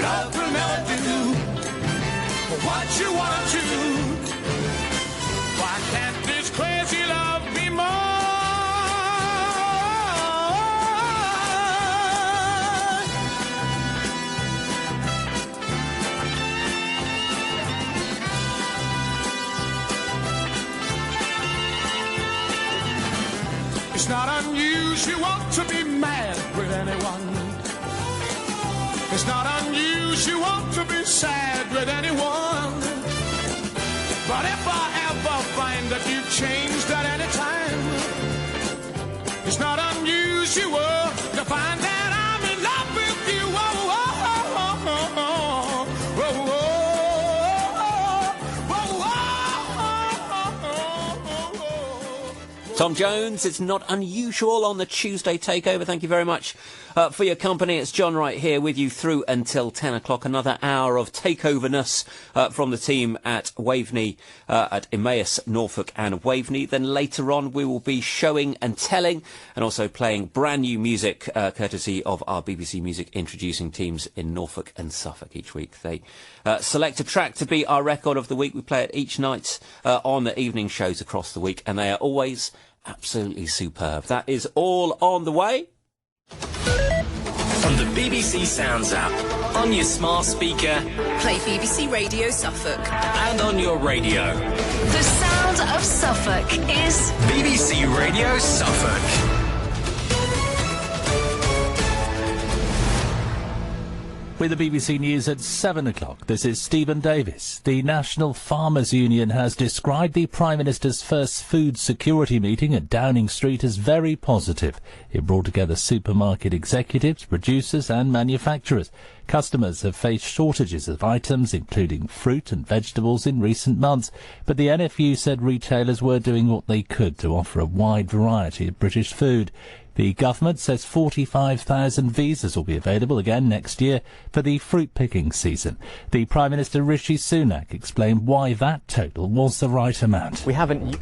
Love will never do what you wanna do. Why can't this crazy love be more? It's not unusual to be mad with anyone. It's not unusual to be sad with anyone. But if I ever find that you've changed at any time, it's not unusual to find that I'm in love with you. Whoa, whoa, whoa, whoa, whoa, whoa, whoa. Tom Jones, it's not unusual on the Tuesday Takeover. Thank you very much for your company. It's Jon Wright here with you through until 10 o'clock. Another hour of takeoverness from the team at Waveney, at Emmaus Norfolk and Waveney. Then later on we will be showing and telling and also playing brand new music courtesy of our BBC Music introducing teams in Norfolk and Suffolk. Each week they select a track to be our record of the week. We play it each night on the evening shows across the week, and they are always absolutely superb. That is all on the way. On the BBC Sounds app, on your smart speaker, Play BBC Radio Suffolk. and on your radio. The sound of Suffolk is BBC Radio Suffolk. With the BBC News at 7 o'clock, this is Stephen Davis. The National Farmers Union has described the Prime Minister's first food security meeting at Downing Street as very positive. It brought together supermarket executives, producers and manufacturers. Customers have faced shortages of items, including fruit and vegetables, in recent months, but the NFU said retailers were doing what they could to offer a wide variety of British food. The government says 45,000 visas will be available again next year for the fruit picking season. The Prime Minister Rishi Sunak explained why that total was the right amount. We haven't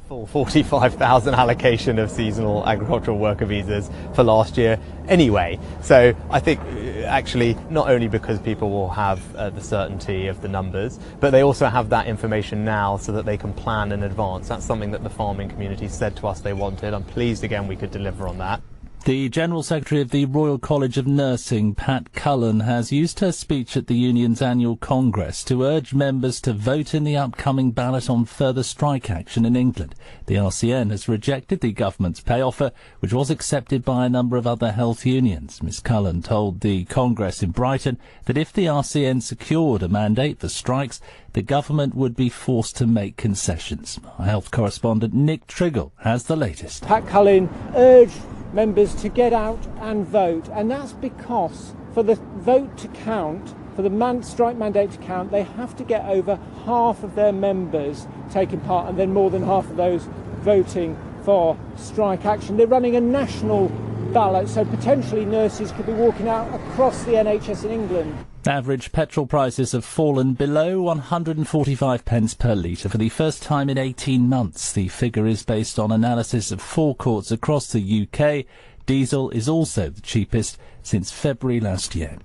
full 45,000 allocation of seasonal agricultural worker visas for last year anyway. So I think actually not only because people will have the certainty of the numbers, but they also have that information now so that they can plan in advance. That's something that the farming community said to us they wanted. I'm pleased again we could deliver on that. The General Secretary of the Royal College of Nursing, Pat Cullen, has used her speech at the union's annual Congress to urge members to vote in the upcoming ballot on further strike action in England. The RCN has rejected the government's pay offer, which was accepted by a number of other health unions. Ms Cullen told the Congress in Brighton that if the RCN secured a mandate for strikes, the government would be forced to make concessions. Our health correspondent Nick Triggle has the latest. Pat Cullen urged members to get out and vote, and that's because for the vote to count, for the strike mandate to count, they have to get over half of their members taking part and then more than half of those voting for strike action. They're running a national ballot, so potentially nurses could be walking out across the NHS in England. Average petrol prices have fallen below 145 pence per litre for the first time in 18 months. The figure is based on analysis of forecourts across the UK. Diesel is also the cheapest since February last year.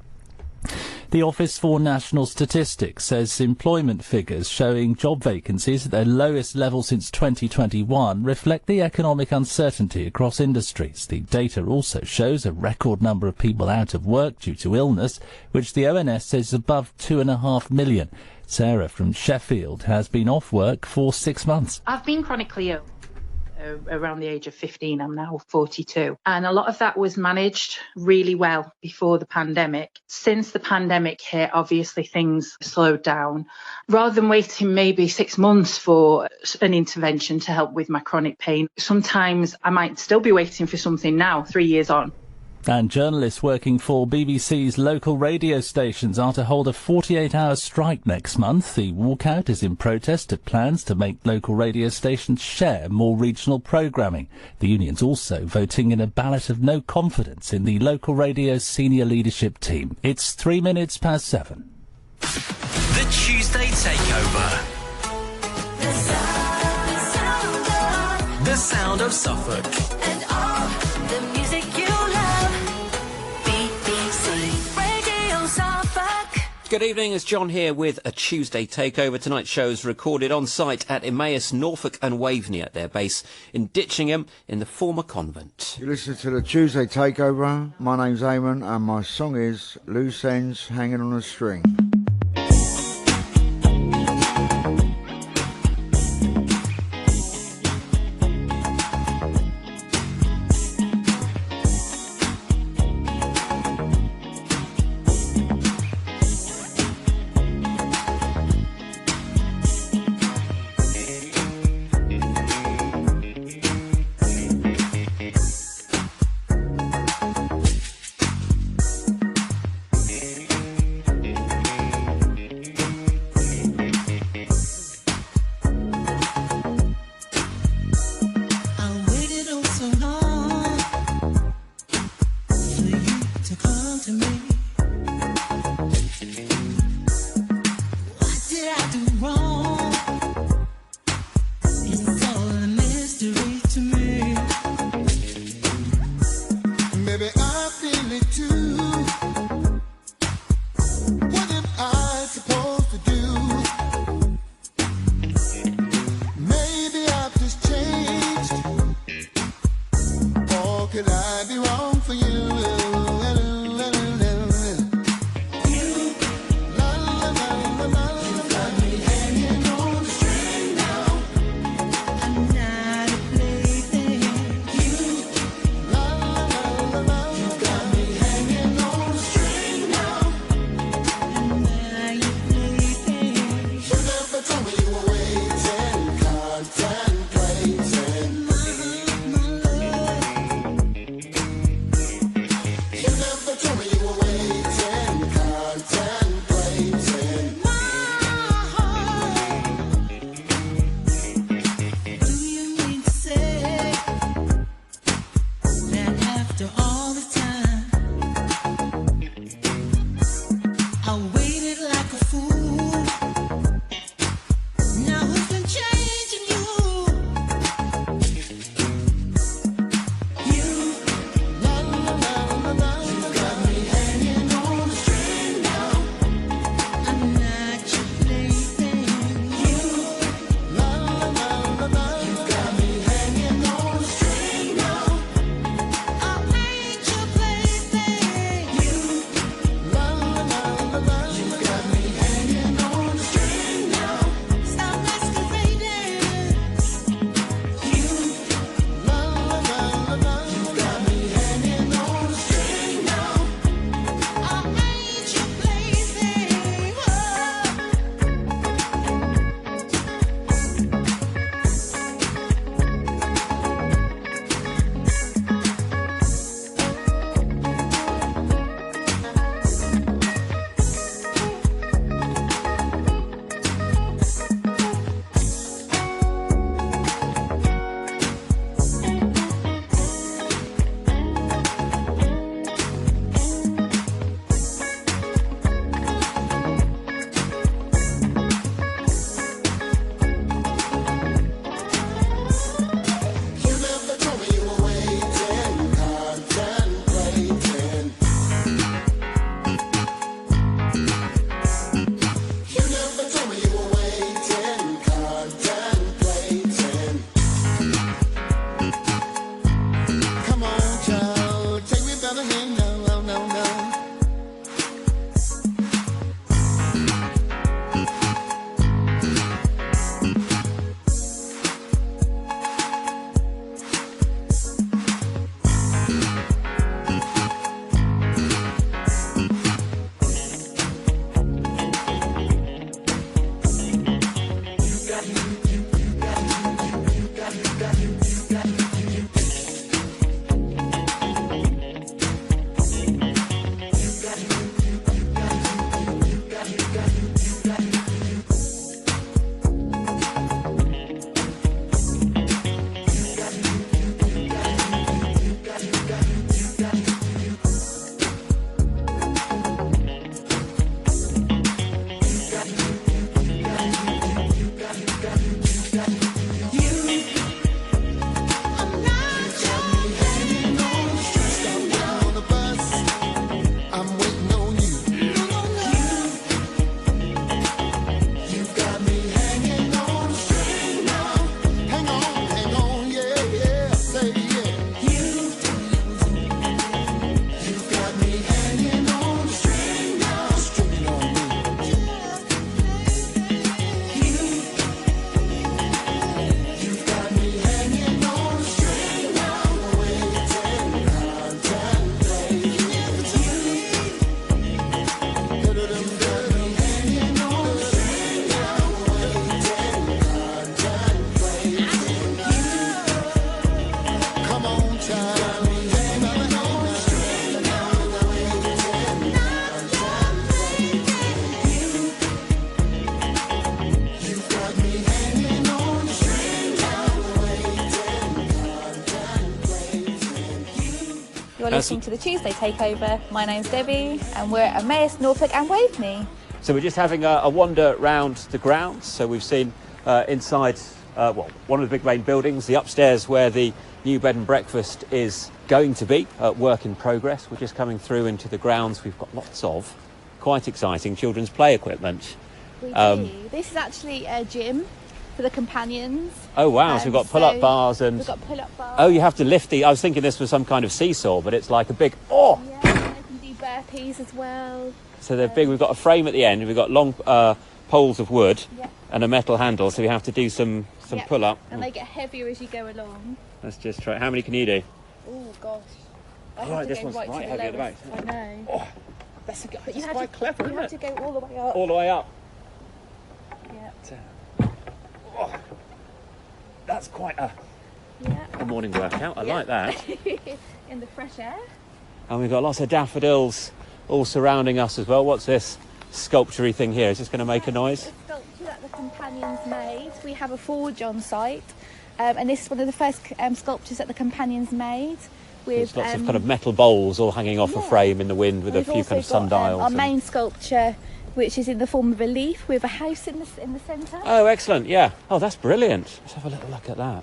The Office for National Statistics says employment figures showing job vacancies at their lowest level since 2021 reflect the economic uncertainty across industries. The data also shows a record number of people out of work due to illness, which the ONS says is above 2.5 million. Sarah from Sheffield has been off work for 6 months. I've been chronically ill around the age of 15. I'm now 42. And a lot of that was managed really well before the pandemic. Since the pandemic hit, obviously things slowed down. Rather than waiting maybe 6 months for an intervention to help with my chronic pain, sometimes I might still be waiting for something now, 3 years on. And journalists working for BBC's local radio stations are to hold a 48-hour strike next month. The walkout is in protest at plans to make local radio stations share more regional programming. The union's also voting in a ballot of no confidence in the local radio's senior leadership team. It's 7 minutes. The Tuesday Takeover. The sound of Suffolk. and all the music you love. BBC Radio Suffolk. Good evening, it's John here with a Tuesday Takeover. Tonight's show is recorded on site at Emmaus Norfolk and Waveney at their base in Ditchingham in the former convent. You listen to the Tuesday Takeover. My name's Eamon and my song is Loose Ends Hanging on a String. You're listening to the Tuesday Takeover. My name's Debbie, and we're at Emmaus Norfolk and Waveney. So we're just having a wander round the grounds. So we've seen inside, one of the big main buildings, the upstairs where the new bed and breakfast is going to be, work in progress. We're just coming through into the grounds. We've got lots of quite exciting children's play equipment. We do. This is actually a gym for the companions. Oh wow, so we've got pull-up bars and... We've got pull-up bars. Oh, you have to lift I was thinking this was some kind of seesaw, but it's like a big... Yeah, and they can do burpees as well. So they're big. We've got a frame at the end. We've got long poles of wood and a metal handle, so we have to do some pull-up. And they get heavier as you go along. Let's just try. How many can you do? Oh, gosh. I Oh, have to this go one's right right to heavy the at the back. lowest. I know. Oh, that's Quite clever, You have to go all the way up. All the way up. Yeah. Oh, that's quite a morning workout. I like that. In the fresh air. And we've got lots of daffodils all surrounding us as well. What's this sculpture-y thing here? Is this going to make a noise? A sculpture that the companions made. We have a forge on site, and this is one of the first sculptures that the companions made. With There's lots of kind of metal bowls all hanging off a frame in the wind with a few kind of sundials. Our main sculpture, which is in the form of a leaf with a house in the centre. Oh, excellent! Yeah. Oh, that's brilliant. Let's have a little look at that.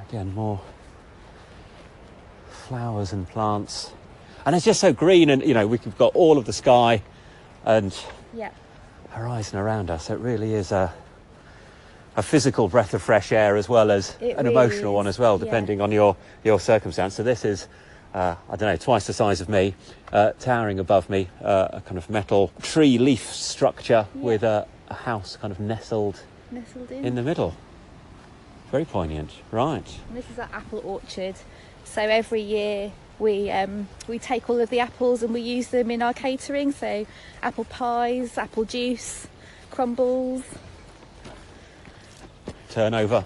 Again, more flowers and plants, and it's just so green, and we've got all of the sky and horizon around us. So it really is a physical breath of fresh air as well as an emotional one as well, depending on your circumstance. So this is, I don't know, twice the size of me, towering above me, a kind of metal tree leaf structure with a house kind of nestled in the middle. Very poignant, right. And this is our apple orchard. So every year we take all of the apples and we use them in our catering. So apple pies, apple juice, crumbles. Turnover.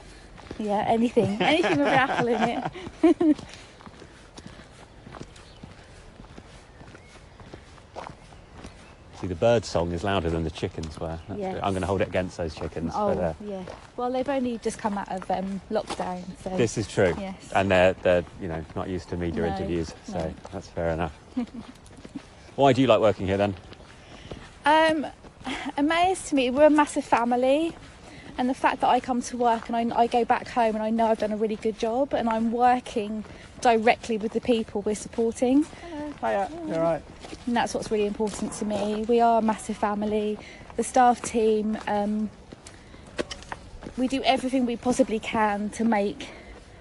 Yeah, anything with an apple in it. See, the bird song is louder than the chickens were. Yes. I'm going to hold it against those chickens. Oh, but, yeah. Well, they've only just come out of lockdown. So. This is true. Yes. And they're not used to media interviews, so that's fair enough. Why do you like working here then? Emmaus, to me, we're a massive family. And the fact that I come to work and I go back home and I know I've done a really good job and I'm working directly with the people we're supporting. Hiya, you're right. And that's what's really important to me. We are a massive family. The staff team, we do everything we possibly can to make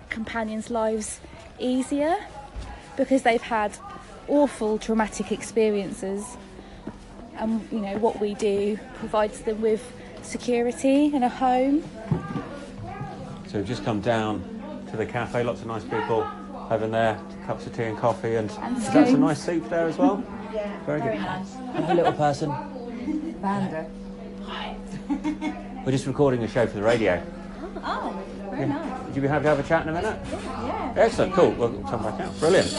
companions' lives easier because they've had awful traumatic experiences. And, what we do provides them with security in a home. So we've just come down to the cafe, lots of nice people having their cups of tea and coffee, and is that some nice soup there as well? Yeah, very good. Nice. Hello, little person. Vanda. Hi. We're just recording a show for the radio. Oh, very nice. Would you be happy to have a chat in a minute? Yeah. Excellent, cool. We'll come back out. Brilliant.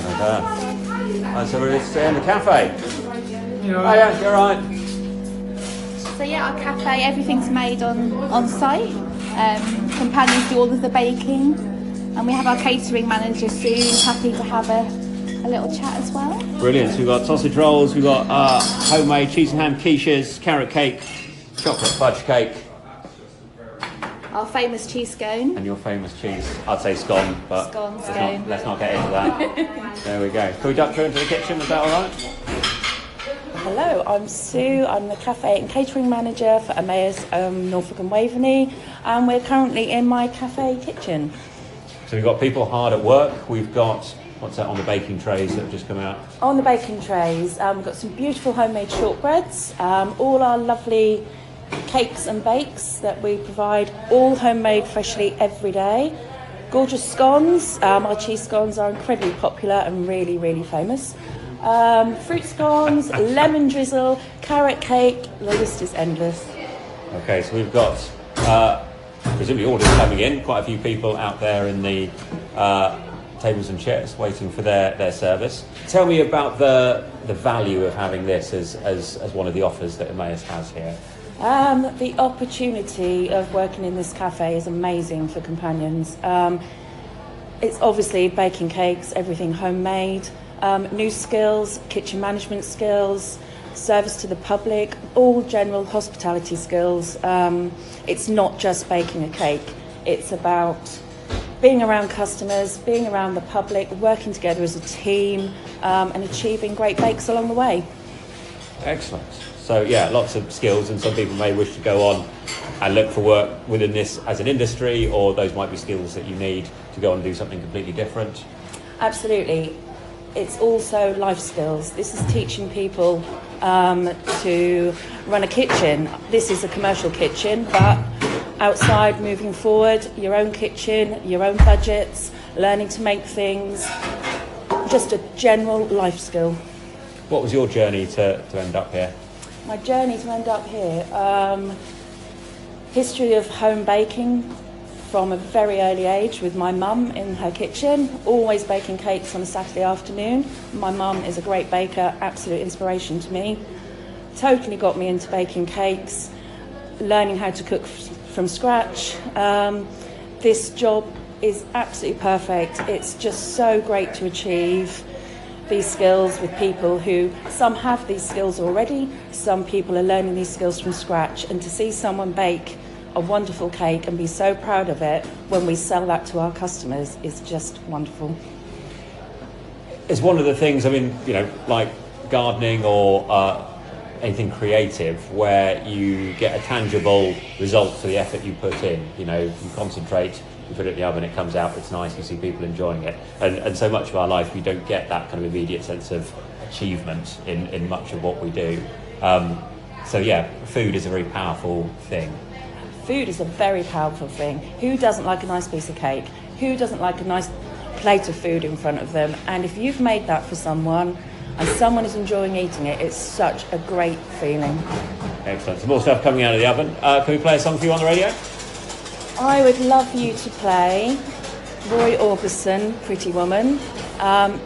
Hello. So we're in the cafe. You're right. You're right. So our cafe, everything's made on site. Companions do all of the baking, and we have our catering manager Sue, who's happy to have a little chat as well. Brilliant. So we've got sausage rolls, we've got homemade cheese and ham quiches, carrot cake, chocolate fudge cake. Our famous cheese scone. And your famous cheese, I'd say scone, but scone. Let's not get into that. There we go. Can we duck through into the kitchen? Is that all right? Hello, I'm Sue. I'm the cafe and catering manager for Emmaus Norfolk and Waveney, and we're currently in my cafe kitchen. So we've got people hard at work. We've got, what's that on the baking trays that have just come out? On the baking trays, we've got some beautiful homemade shortbreads, all our lovely cakes and bakes that we provide, all homemade freshly every day. Gorgeous scones. Our cheese scones are incredibly popular and really, really famous. Fruit scones, lemon drizzle, carrot cake, the list is endless. Okay, so we've got presumably orders coming in, quite a few people out there in the tables and chairs waiting for their service. Tell me about the value of having this as one of the offers that Emmaus has here. The opportunity of working in this cafe is amazing for companions. It's obviously baking cakes, everything homemade, new skills, kitchen management skills, service to the public, all general hospitality skills. It's not just baking a cake, it's about being around customers, being around the public, working together as a team, and achieving great bakes along the way. Excellent. So yeah, lots of skills, and some people may wish to go on and look for work within this as an industry, or those might be skills that you need to go on and do something completely different. Absolutely. It's also life skills. This is teaching people to run a kitchen. This is a commercial kitchen, but outside, moving forward, your own kitchen, your own budgets, learning to make things, just a general life skill. What was your journey to end up here? My journey to end up here, history of home baking from a very early age with my mum in her kitchen, always baking cakes on a Saturday afternoon. My mum is a great baker, absolute inspiration to me. Totally got me into baking cakes, learning how to cook from scratch. This job is absolutely perfect. It's just so great to achieve these skills with people who, some have these skills already, some people are learning these skills from scratch, and to see someone bake a wonderful cake and be so proud of it when we sell that to our customers is just wonderful. It's one of the things, I mean, you know, like gardening or anything creative where you get a tangible result for the effort you put in. You know, you concentrate, you put it in the oven, it comes out, it's nice, you see people enjoying it. And so much of our life, we don't get that kind of immediate sense of achievement in much of what we do. So yeah, food is a very powerful thing. Food is a very powerful thing. Who doesn't like a nice piece of cake? Who doesn't like a nice plate of food in front of them? And if you've made that for someone and someone is enjoying eating it, it's such a great feeling. Excellent. Some more stuff coming out of the oven. Can we play a song for you on the radio? I would love you to play Roy Orbison, Pretty Woman.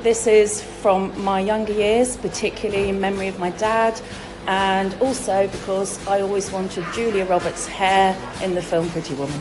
This is from my younger years, particularly in memory of my dad, and also because I always wanted Julia Roberts' hair in the film Pretty Woman.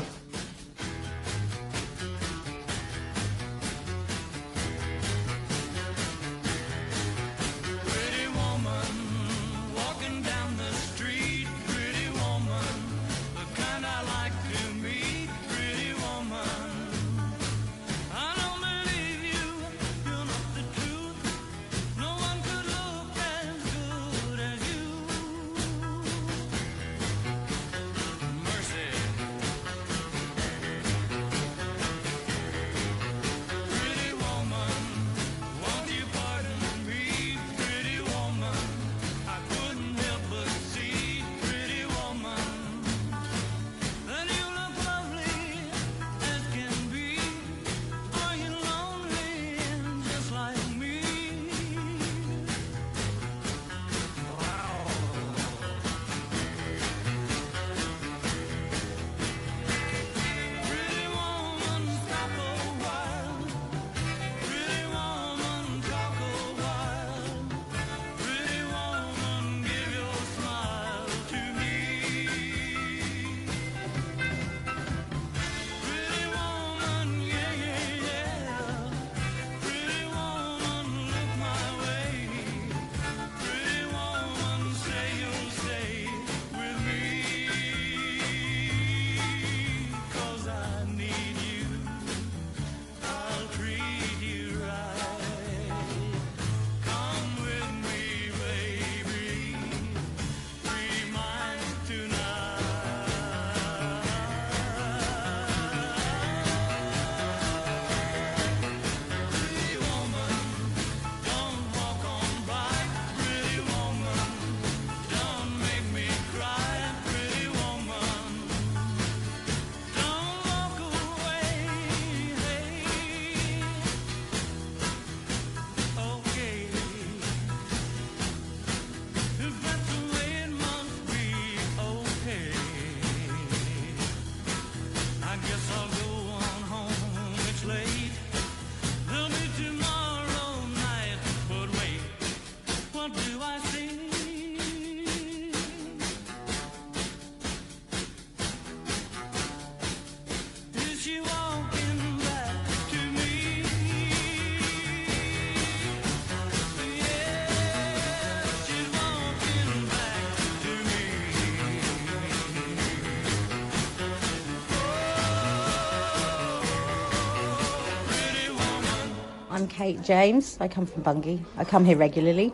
I'm Kate James. I come from Bungay. I come here regularly.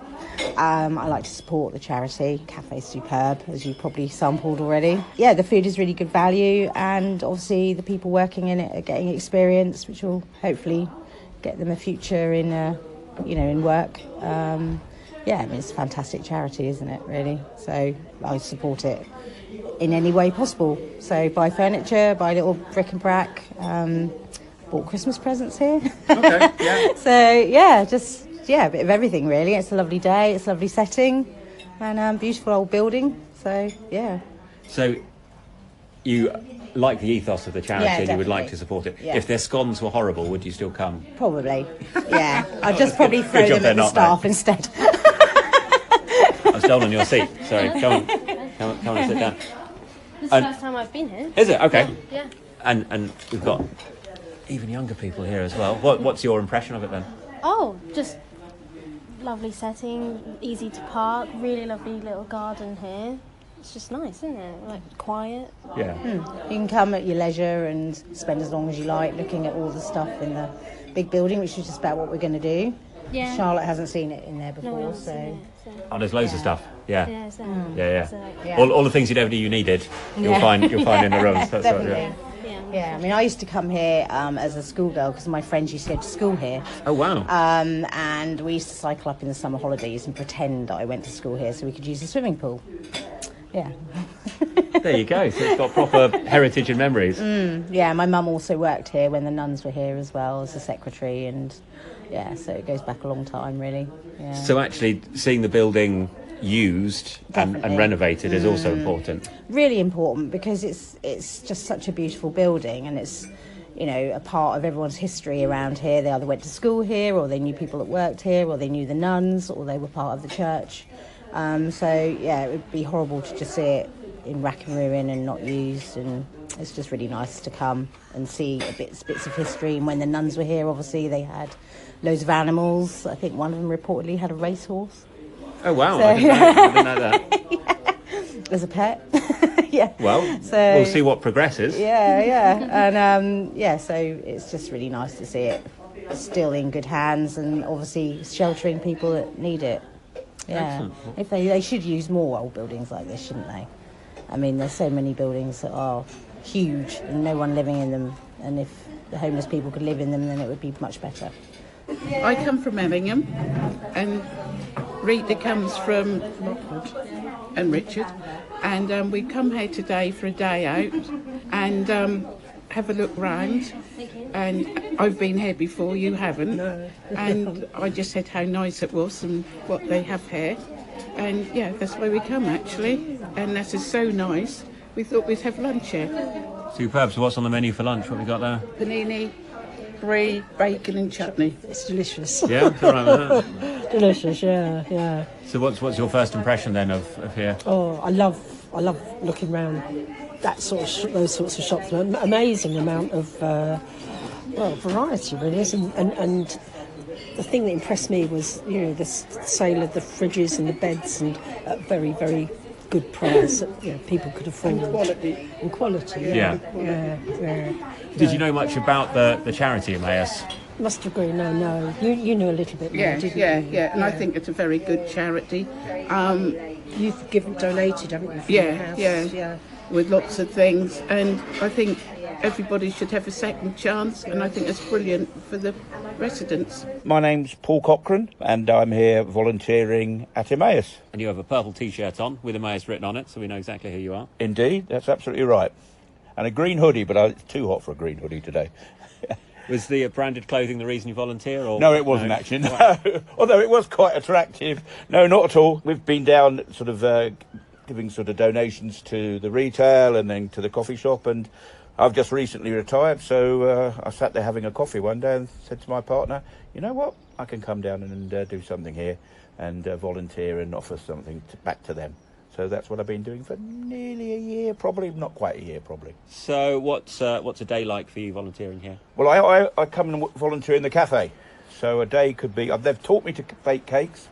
I like to support the charity. Cafe's superb, as you probably sampled already. Yeah, the food is really good value, and obviously the people working in it are getting experience, which will hopefully get them a future in, in work. Yeah, I mean, it's a fantastic charity, isn't it, really? So I support it in any way possible. So buy furniture, buy little bric and brac, bought Christmas presents here. Okay, yeah. So, yeah, a bit of everything, really. It's a lovely day, it's a lovely setting, and beautiful old building. So, yeah. So you like the ethos of the charity, Yeah, and you would like definitely. to support it. Yeah. If their scones were horrible, would you still come? Probably, yeah. I'd just probably throw job them they're at the not, staff mate. instead. I've stolen your seat. Sorry, come on and sit down. This is the And- first time I've been here. Is it? Okay. Yeah. And we've got even younger people here as well. What's your impression of it then? Oh, just lovely setting, easy to park, really lovely little garden here. It's just nice, isn't it? Like quiet. Yeah. You can come at your leisure and spend as long as you like looking at all the stuff in the big building, which is just about what we're going to do. Yeah. Charlotte hasn't seen it in there No, before, we haven't so... seen it, so. Oh, there's loads of stuff. Yeah. Yeah, so. Yeah. So, yeah. All the things you never knew you needed, you'll find in the rooms. That's right. Definitely. Yeah. Yeah, I mean, I used to come here as a schoolgirl because my friends used to go to school here. Oh, wow. And we used to cycle up in the summer holidays and pretend that I went to school here so we could use the swimming pool. Yeah. There you go. So it's got proper heritage and memories. Yeah, my mum also worked here when the nuns were here as well as a secretary, and yeah, so it goes back a long time, really. Yeah. So actually seeing the building used and Definitely. renovated is also important. Really important because it's just such a beautiful building, and it's, you know, a part of everyone's history around here. They either went to school here, or they knew people that worked here, or they knew the nuns, or they were part of the church. So yeah, it would be horrible to just see it in rack and ruin and not used, and it's just really nice to come and see bits of history. And when the nuns were here, obviously they had loads of animals. I think one of them reportedly had a racehorse. Oh wow, So- I didn't know that. As a pet. Yeah. Well, So- we'll see what progresses. Yeah. And so it's just really nice to see it still in good hands, and obviously sheltering people that need it. Yeah. Excellent. If they should use more old buildings like this, shouldn't they? I mean, there's so many buildings that are huge and no one living in them, and if the homeless people could live in them, then it would be much better. I come from Ellingham, and Rita comes from Rockwood, and Richard, and we come here today for a day out and have a look round. And I've been here before, you haven't. No. And I just said how nice it was and what they have here. And yeah, that's why we come actually. And that is so nice. We thought we'd have lunch here. Superb. So what's on the menu for lunch? What have we got there? Panini, brie, bacon and chutney. It's delicious. Yeah, it's all right with that. Delicious, yeah. So what's your first impression then of here? Oh, I love looking round that sort of those sorts of shops. An amazing amount of variety, really is. And the thing that impressed me was, you know, the sale of the fridges and the beds, and at very, very good price that, you know, people could afford. And quality. Yeah. Yeah. Did you know much about the charity, Emmaus? Must agree. No. You knew a little bit more, didn't you? Yeah. And I think it's a very good charity. You've donated, haven't you? For your house? Yeah. With lots of things, and I think everybody should have a second chance, and I think it's brilliant for the residents. My name's Paul Cochrane, and I'm here volunteering at Emmaus. And you have a purple T-shirt on with Emmaus written on it, so we know exactly who you are. Indeed, that's absolutely right. And a green hoodie, but it's too hot for a green hoodie today. Was the branded clothing the reason you volunteer? Or No, it wasn't actually, no. Although it was quite attractive. No, not at all. We've been down sort of giving sort of donations to the retail and then to the coffee shop, and I've just recently retired, so I sat there having a coffee one day and said to my partner, you know what, I can come down and do something here and volunteer and offer something back to them. So that's what I've been doing for nearly a year, probably not quite a year, probably. So what's a day like for you volunteering here? Well, I come and volunteer in the cafe. So a day could be, they've taught me to bake cakes,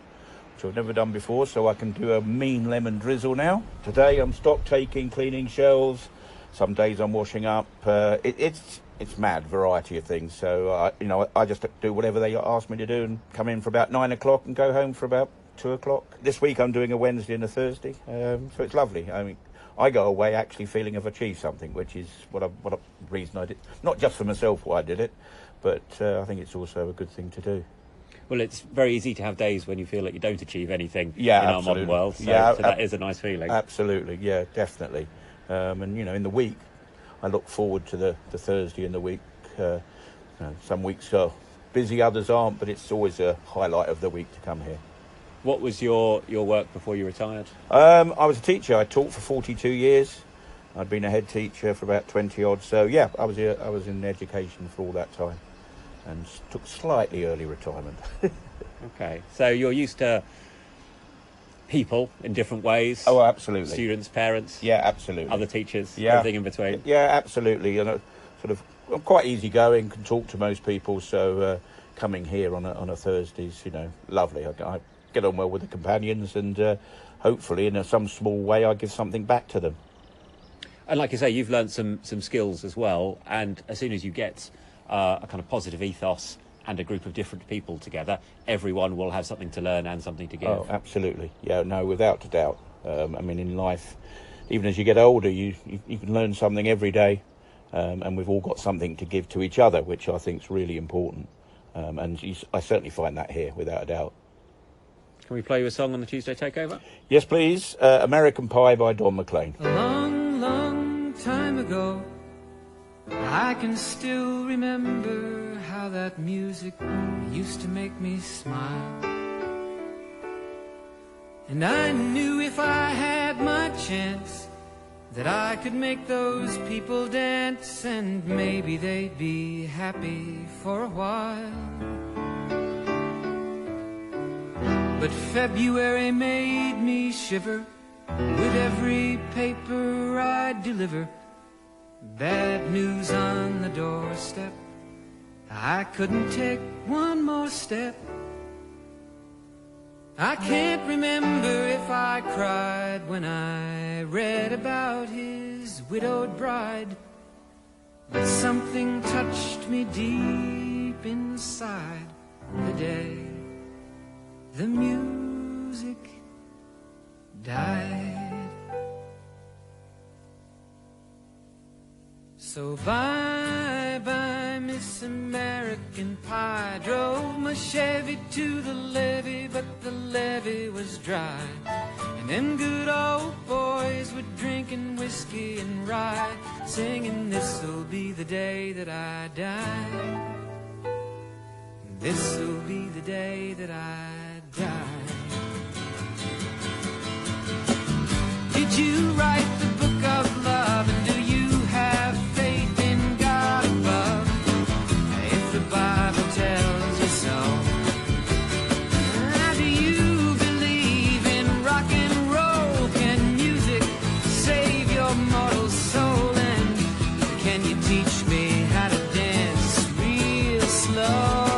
which I've never done before, so I can do a mean lemon drizzle now. Today I'm stock taking, cleaning shelves. Some days I'm washing up. It's it's mad variety of things. So I just do whatever they ask me to do and come in for about 9 o'clock and go home for about 2 o'clock. This week I'm doing a Wednesday and a Thursday, so it's lovely. I mean, I go away actually feeling I've achieved something, which is what a reason I did. Not just for myself why I did it, but I think it's also a good thing to do. Well, it's very easy to have days when you feel like you don't achieve anything in absolutely. our modern world, so that is a nice feeling. Absolutely, yeah, definitely. And, in the week, I look forward to the Thursday in the week. Some weeks are busy, others aren't, but it's always a highlight of the week to come here. What was your work before you retired? I was a teacher. I taught for 42 years. I'd been a head teacher for about 20 odd. So yeah, I was in education for all that time, and took slightly early retirement. Okay, so you're used to people in different ways. Oh, absolutely. Students, parents. Yeah, absolutely. Other teachers. Yeah. Everything in between. Yeah, absolutely. And I'm quite easygoing, can talk to most people. So coming here on a Thursday's, lovely. I get on well with the companions, and hopefully in some small way I give something back to them. And like you say, you've learned some skills as well, and as soon as you get a kind of positive ethos and a group of different people together, everyone will have something to learn and something to give. Oh, absolutely. Yeah, no, without a doubt. In life, even as you get older, you can learn something every day, and we've all got something to give to each other, which I think is really important. I certainly find that here, without a doubt. Can we play you a song on the Tuesday Takeover? Yes, please. American Pie by Don McLean. A long, long time ago, I can still remember how that music used to make me smile. And I knew if I had my chance that I could make those people dance, and maybe they'd be happy for a while. But February made me shiver with every paper I deliver. Bad news on the doorstep, I couldn't take one more step. I can't remember if I cried when I read about his widowed bride, but something touched me deep inside the day the music died. So bye-bye, Miss American Pie. Drove my Chevy to the levee, but the levee was dry. And them good old boys were drinking whiskey and rye, singing, this'll be the day that I die. This'll be the day that I die. Did you write the book of love, and do you have faith in God above? If the Bible tells you so. Do you believe in rock and roll? Can music save your mortal soul? And can you teach me how to dance real slow?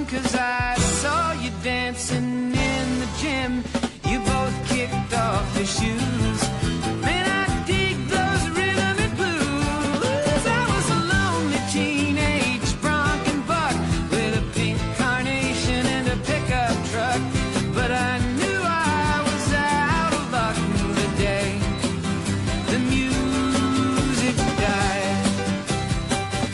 Cause I saw you dancing in the gym. You both kicked off your shoes. Man, I dig those rhythm and blues. I was a lonely teenage bronc and buck with a pink carnation and a pickup truck. But I knew I was out of luck the day the music died.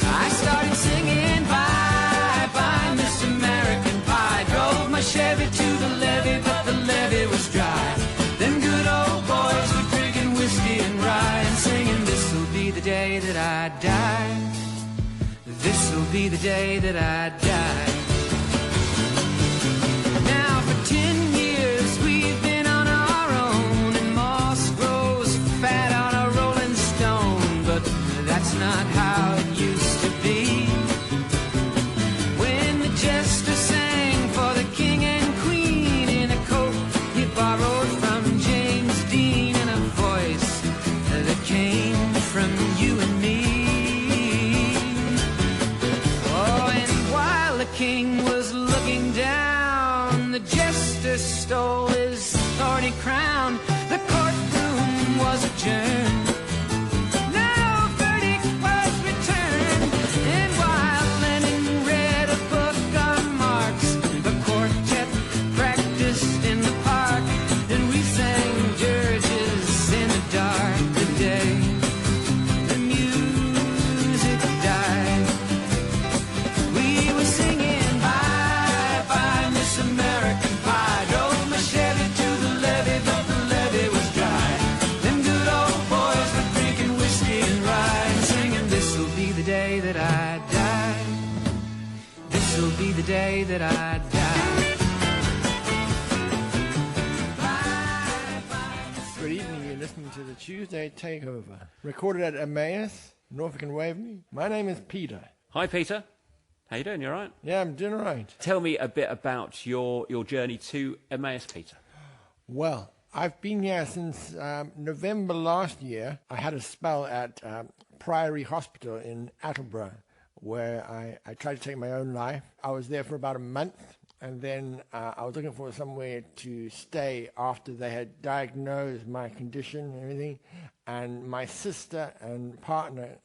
I started singing bye-bye, Miss American Pie. Drove my Chevy to the levee, but the levee was dry. Them good old boys were drinking whiskey and rye and singing, this'll be the day that I die. This'll be the day that I die. Now for 10 years we've been on our own, and moss grows fat on a rolling stone. But that's not how it used to be. When the jester sang for the king and queen in a coat he borrowed from James Dean, and a voice that came from you and me. Oh, and while the king was looking down, the jester stole his thorny crown. The courtroom was adjourned. No verdict was returned. And while Lenin read a book on Marx, the quartet practiced in the park, and we sang dirges in the dark. The day the music died, we were singing bye bye Miss American Pie. Drove my Chevy to the levee, but the levee was dry. Them good old boys were drinking whiskey and rye, and singing, this'll be the day that I die. This'll be the day that I die. Good evening, you're listening to the Tuesday Takeover, recorded at Emmaus Norfolk Waveney. My name is Peter. Hi, Peter. How you doing? You all right? Yeah, I'm doing all right. Tell me a bit about your journey to Emmaus, Peter. Well, I've been here since November last year. I had a spell at Priory Hospital in Attleborough, where I tried to take my own life. I was there for about a month, and then I was looking for somewhere to stay after they had diagnosed my condition and everything. And my sister and partner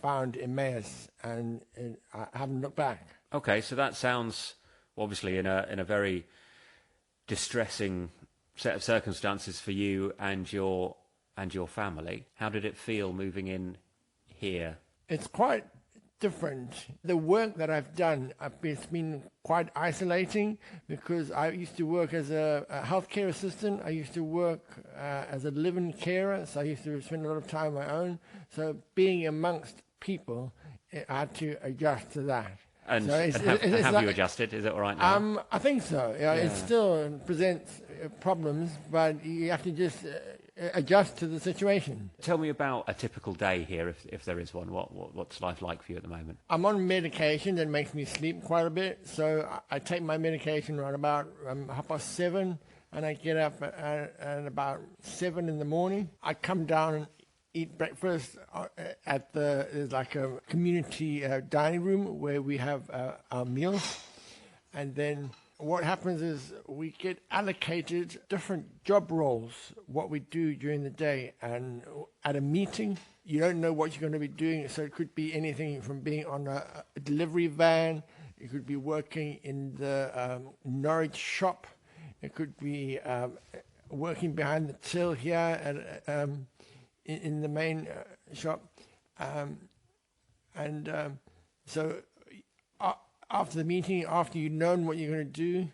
found Emmaus, and I haven't looked back. Okay, so that sounds obviously in a very distressing set of circumstances for you and your family. How did it feel moving in here? It's quite different. The work that I've done, it's been quite isolating, because I used to work as a healthcare assistant. I used to work as a live-in carer, so I used to spend a lot of time on my own. So being amongst people, I had to adjust to that. And, so have you adjusted? Is it all right now? I think so. Yeah. It still presents problems, but you have to just adjust to the situation. Tell me about a typical day here, if there is one. What's life like for you at the moment? I'm on medication that makes me sleep quite a bit, so I take my medication around about 7:30, and I get up at about 7 in the morning. I come down and eat breakfast at there's like a community dining room where we have our meals, and then what happens is we get allocated different job roles, what we do during the day. And at a meeting, you don't know what you're going to be doing. So it could be anything from being on a delivery van. It could be working in the Norwich shop. It could be working behind the till here at, in the main shop. So after the meeting, after you've known what you're going to do,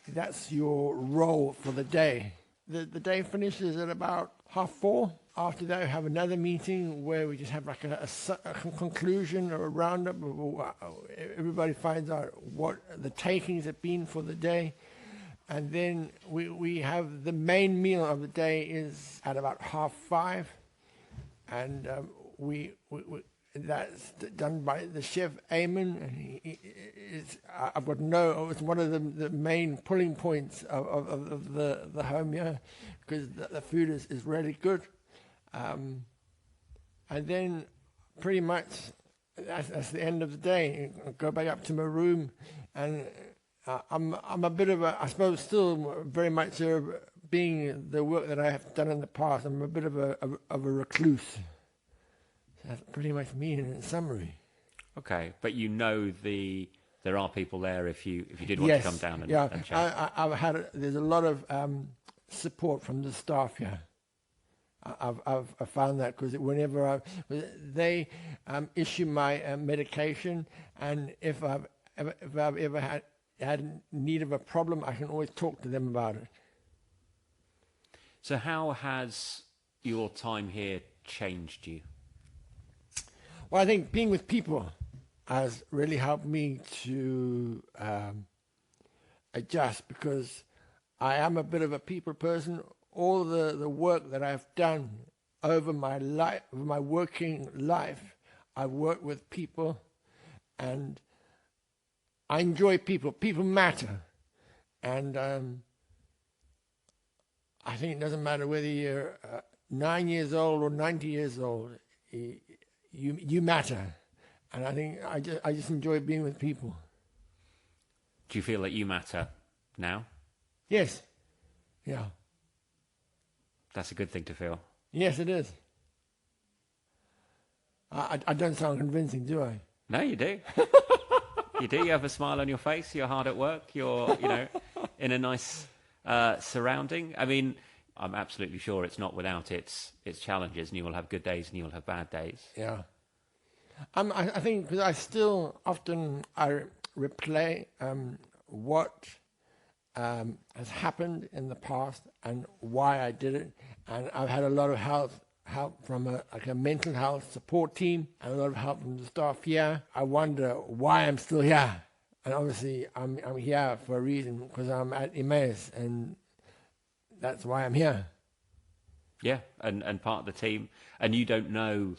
that's your role for the day. The day finishes at about 4:30. After that, we have another meeting where we just have like a conclusion or a roundup. Everybody finds out what the takings have been for the day. And then we have the main meal of the day is at about 5:30. And that's done by the chef Eamon, and it's one of the main pulling points of the home here, because the food is really good. And then pretty much that's the end of the day. I go back up to my room, and I'm a bit of I suppose still very much being the work that I have done in the past, I'm a bit of a recluse. That's pretty much me in summary. Okay, but you know there are people there if you did want to come down and chat. There's a lot of support from the staff here. I've found that, because whenever they issue my medication, and if I've ever had need of a problem, I can always talk to them about it. So how has your time here changed you? Well, I think being with people has really helped me to adjust, because I am a bit of a people person. All the work that I've done over my life, over my working life, I've worked with people, and I enjoy people. People matter. And I think it doesn't matter whether you're 9 years old or 90 years old. You matter, and I think I just enjoy being with people. Do you feel that you matter now? Yes. Yeah. That's a good thing to feel. Yes, it is. I don't sound convincing, do I? No, you do. You do. You have a smile on your face. You're hard at work. You're, in a nice surrounding. I mean, I'm absolutely sure it's not without its challenges, and you will have good days and you will have bad days. Yeah. I think because I still often replay what has happened in the past and why I did it, and I've had a lot of help from a mental health support team and a lot of help from the staff here. I wonder why I'm still here, and obviously I'm here for a reason, because I'm at Emmaus, and that's why I'm here. Yeah, and part of the team, and you don't know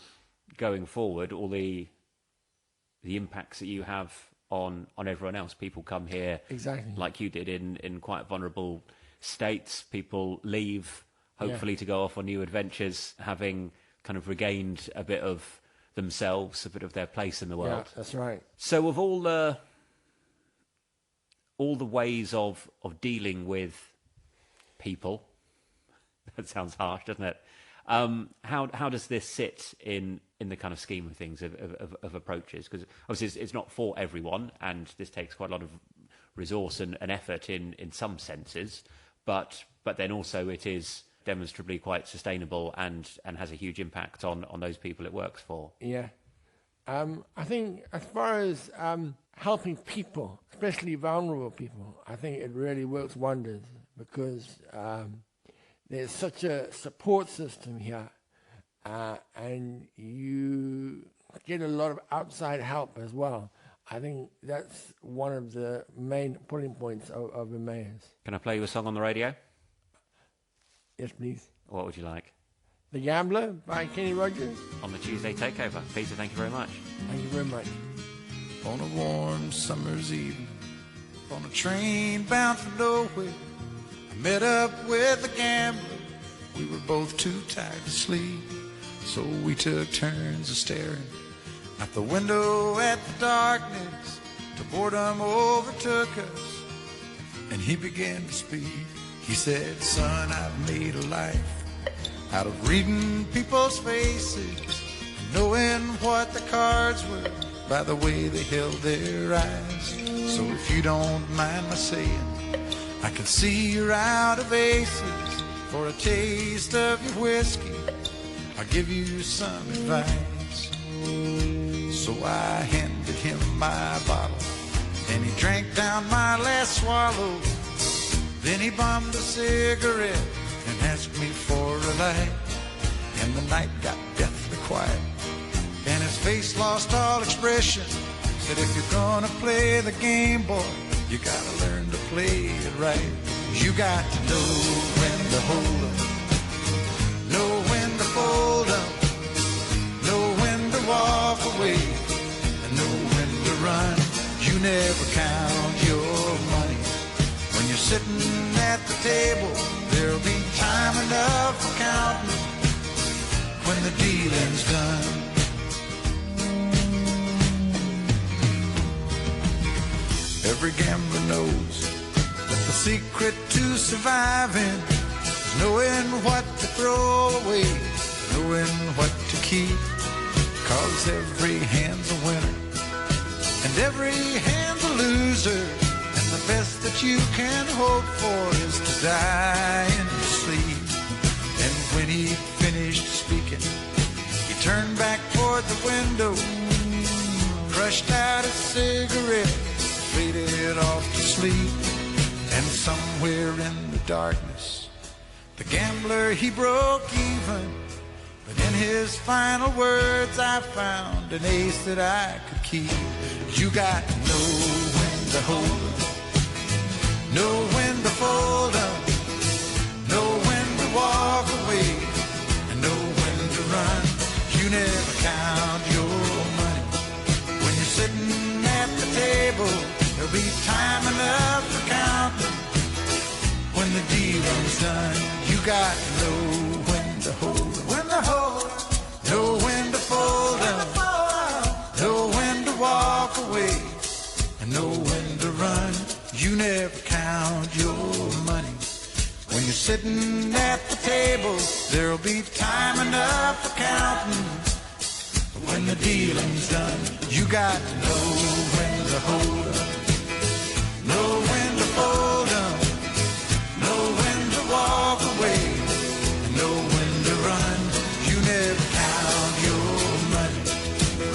going forward all the impacts that you have on everyone else. People come here exactly like you did in quite vulnerable states. People leave hopefully to go off on new adventures, having kind of regained a bit of themselves, a bit of their place in the world. Yeah, that's right. So of all the ways of dealing with people, that sounds harsh, doesn't it? How does this sit in the kind of scheme of things of approaches? Because obviously it's not for everyone, and this takes quite a lot of resource and effort in some senses, but then also it is demonstrably quite sustainable and has a huge impact on those people it works for. Yeah. I think as far as helping people, especially vulnerable people, I think it really works wonders, because there's such a support system here, and you get a lot of outside help as well. I think that's one of the main pulling points of Emmaus. Can I play you a song on the radio? Yes, please. What would you like? The Gambler by Kenny Rogers. On the Tuesday Takeover. Peter, thank you very much. Thank you very much. On a warm summer's evening, on a train bound for nowhere, I met up with a gambler. We were both too tired to sleep, so we took turns of staring out the window at the darkness till boredom overtook us, and he began to speak. He said, "Son, I've made a life out of reading people's faces and knowing what the cards were by the way they held their eyes. So if you don't mind my saying, I can see you're out of aces. For a taste of your whiskey, I'll give you some advice." So I handed him my bottle, and he drank down my last swallow. Then he bummed a cigarette and asked me for a light, and the night got deathly quiet, and his face lost all expression. Said, "If you're gonna play the game, boy, you gotta learn to play it right. You got to know when to hold up, know when to fold up, know when to walk away, and know when to run. You never count your money. When you're sitting at the table, there'll be time enough for counting when the dealing's done." Every gambler knows that the secret to surviving is knowing what to throw away, knowing what to keep. 'Cause every hand's a winner and every hand's a loser, and the best that you can hope for is to die in your sleep. And when he finished speaking, he turned back toward the window, crushed out a cigarette, faded off to sleep. And somewhere in the darkness, the gambler, he broke even. But in his final words, I found an ace that I could keep. You got to know when to hold up, know when to fold up, know when to walk away, and know when to run. You never count your money. When you're sitting at the table, there'll be time enough for counting when the dealing's done. You got to know when to hold up, when to hold up, know when to fold up, know when to walk away, and know when to run. You never count your money when When you're sitting at the table, there'll be time enough for counting. But when the dealing's done, you got to know when to hold up, know when to fold up, know when to walk away, and know when to run. You never count your money.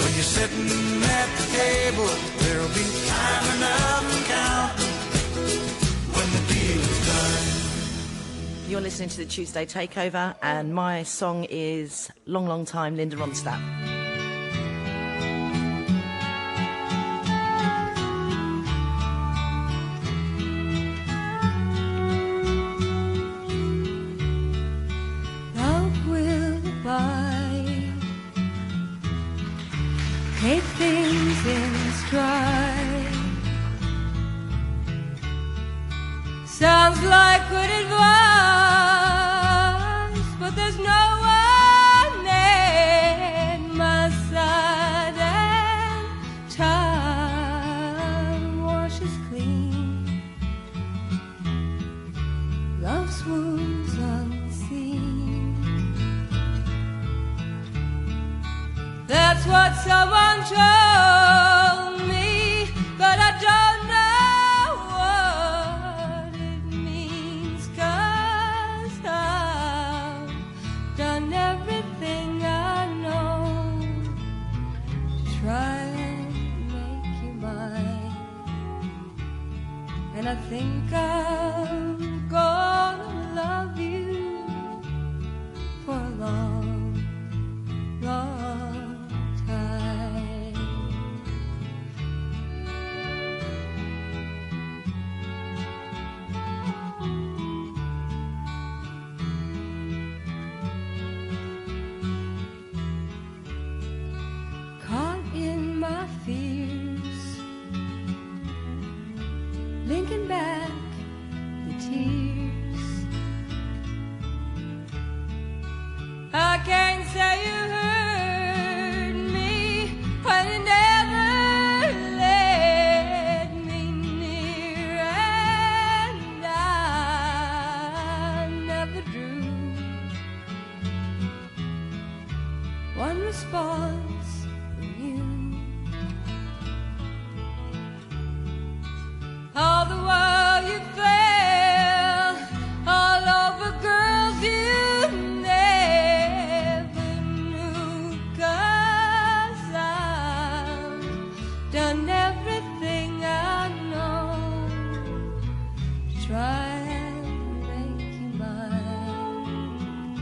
When you're sitting at the table, there'll be time enough for counting when the deal's done. You're listening to the Tuesday Takeover, and my song is Long, Long Time, Linda Ronstadt. Love will abide, take things in stride. Sounds like good advice, but there's no one at my side, and time washes clean love's wounds unseen. That's what someone told me, but I don't know what it means, 'cause I've done everything I know to try and make you mine. And I think I'm gonna love you for a long, long time. Caught in my fears, linking back the tears. I can't say you hurt me when you never let me near, and I never drew one response from you. All the while you fell all over girls you never knew, 'cause I've done everything I know to try and make you mine.